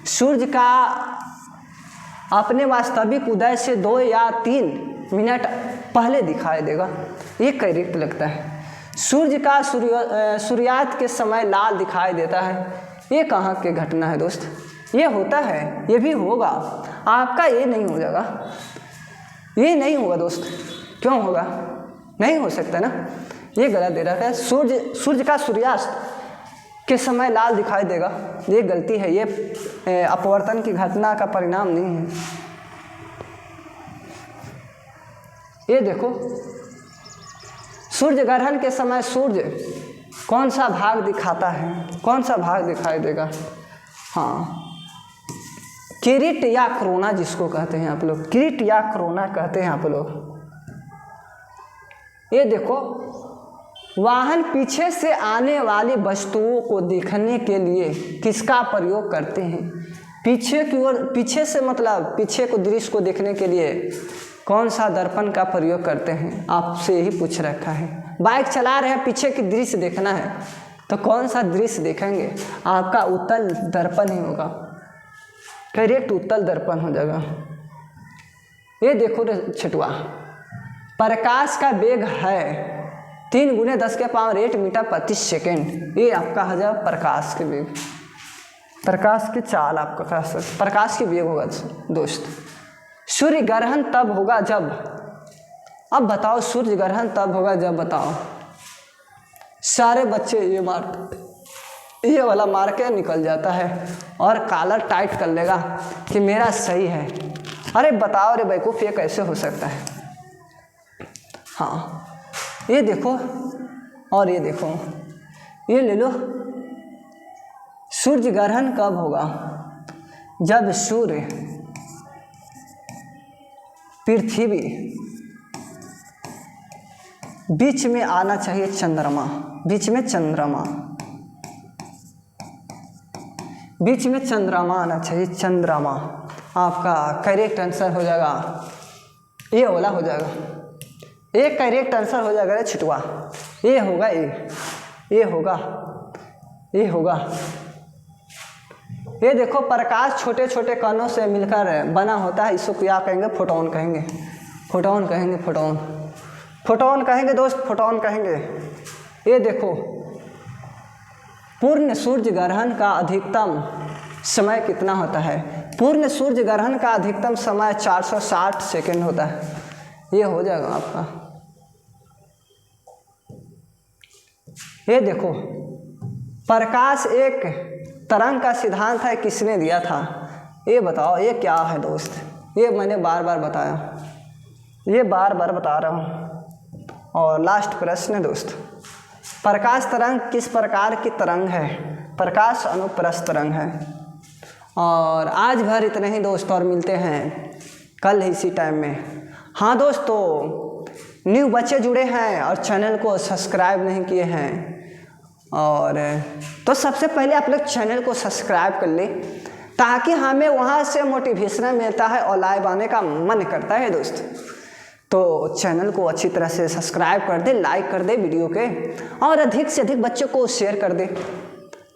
सूर्य का अपने वास्तविक उदय से 2 या 3 मिनट पहले दिखाई देगा, ये करेक्ट लगता है। सूर्य का सूर्यास्त के समय लाल दिखाई देता है, ये कहाँ की घटना है दोस्त? ये होता है, ये भी होगा, आपका ये नहीं हो जाएगा, ये नहीं होगा दोस्त। क्यों होगा? नहीं हो सकता ना, ये गलत दे रखा है। सूर्य का सूर्यास्त के समय लाल दिखाई देगा, ये गलती है, ये अपवर्तन की घटना का परिणाम नहीं है। ये देखो, सूर्य ग्रहण के समय सूर्य कौन सा भाग दिखाता है? कौन सा भाग दिखाई देगा? हाँ, किरीट या कोरोना जिसको कहते हैं आप लोग, किरीट या कोरोना कहते हैं आप लोग। ये देखो, वाहन पीछे से आने वाली वस्तुओं को देखने के लिए किसका प्रयोग करते हैं? पीछे की ओर, पीछे से मतलब पीछे को दृश्य को देखने के लिए कौन सा दर्पण का प्रयोग करते हैं? आपसे यही पूछ रखा है। बाइक चला रहे हैं, पीछे की दृश्य देखना है तो कौन सा दृश्य देखेंगे? आपका उत्तल दर्पण ही होगा, करेक्ट उत्तल दर्पण हो जाएगा। ये देखो रे छटुआ, प्रकाश का वेग है 3 × 10⁸ मीटर प्रति सेकेंड। ये आपका हो जाएगा प्रकाश के वेग, प्रकाश की चाल आपका कह सकते, प्रकाश की वेग होगा दोस्त। सूर्य ग्रहण तब होगा जब, अब बताओ सूर्य ग्रहण तब होगा जब, बताओ। सारे बच्चे ये वाला मार के निकल जाता है और कॉलर टाइट कर लेगा कि मेरा सही है। अरे बताओ रे बेवकूफ़, ये कैसे हो सकता है? हाँ ये देखो और ये देखो, ये ले लो। सूर्य ग्रहण कब होगा? जब सूर्य पृथ्वी बीच में आना चाहिए, चंद्रमा बीच में, चंद्रमा बीच में, चंद्रमा आना चाहिए। चंद्रमा आपका करेक्ट आंसर हो जाएगा, ये वाला हो जाएगा। एक करेक्ट आंसर हो जाएगा रे छिटुआ, ये होगा, ये होगा, ये होगा। ये देखो प्रकाश छोटे छोटे कणों से मिलकर बना होता है, इसको क्या कहेंगे? फोटोन कहेंगे, फोटोन कहेंगे, फोटोन, फोटोन कहेंगे दोस्त, फोटोन कहेंगे। ये देखो पूर्ण सूर्य ग्रहण का अधिकतम समय कितना होता है? पूर्ण सूर्य ग्रहण का अधिकतम समय 460 सेकंड होता है। ये हो जाएगा आपका। ये देखो प्रकाश एक तरंग का सिद्धांत है, किसने दिया था? ये बताओ, ये क्या है दोस्त? ये मैंने बार बार बताया, ये बार बार बता रहा हूँ। और लास्ट प्रश्न है दोस्त, प्रकाश तरंग किस प्रकार की तरंग है? प्रकाश अनुप्रस्थ तरंग है। और आज भर इतने ही दोस्त, और मिलते हैं कल इसी टाइम में। हाँ दोस्तों, न्यू बच्चे जुड़े हैं और चैनल को सब्सक्राइब नहीं किए हैं, और तो सबसे पहले आप लोग चैनल को सब्सक्राइब कर लें ताकि हमें वहाँ से मोटिवेशन मिलता है और लाइव आने का मन करता है दोस्त। तो चैनल को अच्छी तरह से सब्सक्राइब कर दे, लाइक कर दे वीडियो के, और अधिक से अधिक बच्चों को शेयर कर दे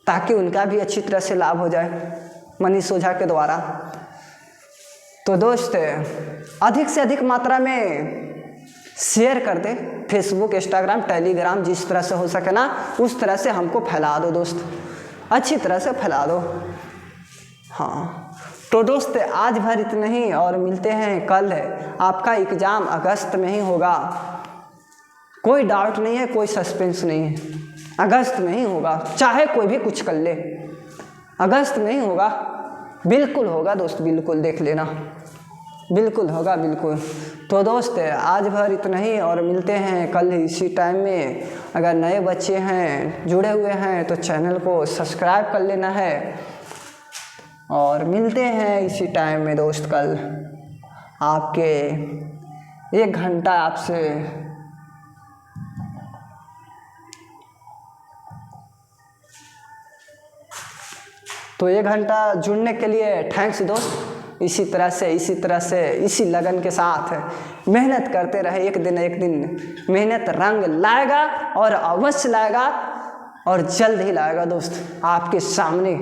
ताकि उनका भी अच्छी तरह से लाभ हो जाए मनीष ओझा के द्वारा। तो दोस्त अधिक से अधिक मात्रा में शेयर कर दे, फेसबुक, इंस्टाग्राम, टेलीग्राम, जिस तरह से हो सके ना उस तरह से हमको फैला दो दोस्त, अच्छी तरह से फैला दो। हाँ तो दोस्त आज भर इतना ही, और मिलते हैं कल। आपका एग्ज़ाम अगस्त में ही होगा, कोई डाउट नहीं है, कोई सस्पेंस नहीं है, अगस्त में ही होगा, चाहे कोई भी कुछ कर ले, अगस्त में ही होगा, बिल्कुल होगा दोस्त, बिल्कुल देख लेना, बिल्कुल होगा, बिल्कुल। तो दोस्त आज भर इतना ही, और मिलते हैं कल इसी टाइम में। अगर नए बच्चे हैं जुड़े हुए हैं तो चैनल को सब्सक्राइब कर लेना है, और मिलते हैं इसी टाइम में दोस्त कल। आपके 1 घंटा आपसे तो 1 घंटा जुड़ने के लिए थैंक्स दोस्त। इसी तरह से इसी लगन के साथ मेहनत करते रहे, एक दिन मेहनत रंग लाएगा, और अवश्य लाएगा, और जल्द ही लाएगा दोस्त आपके सामने।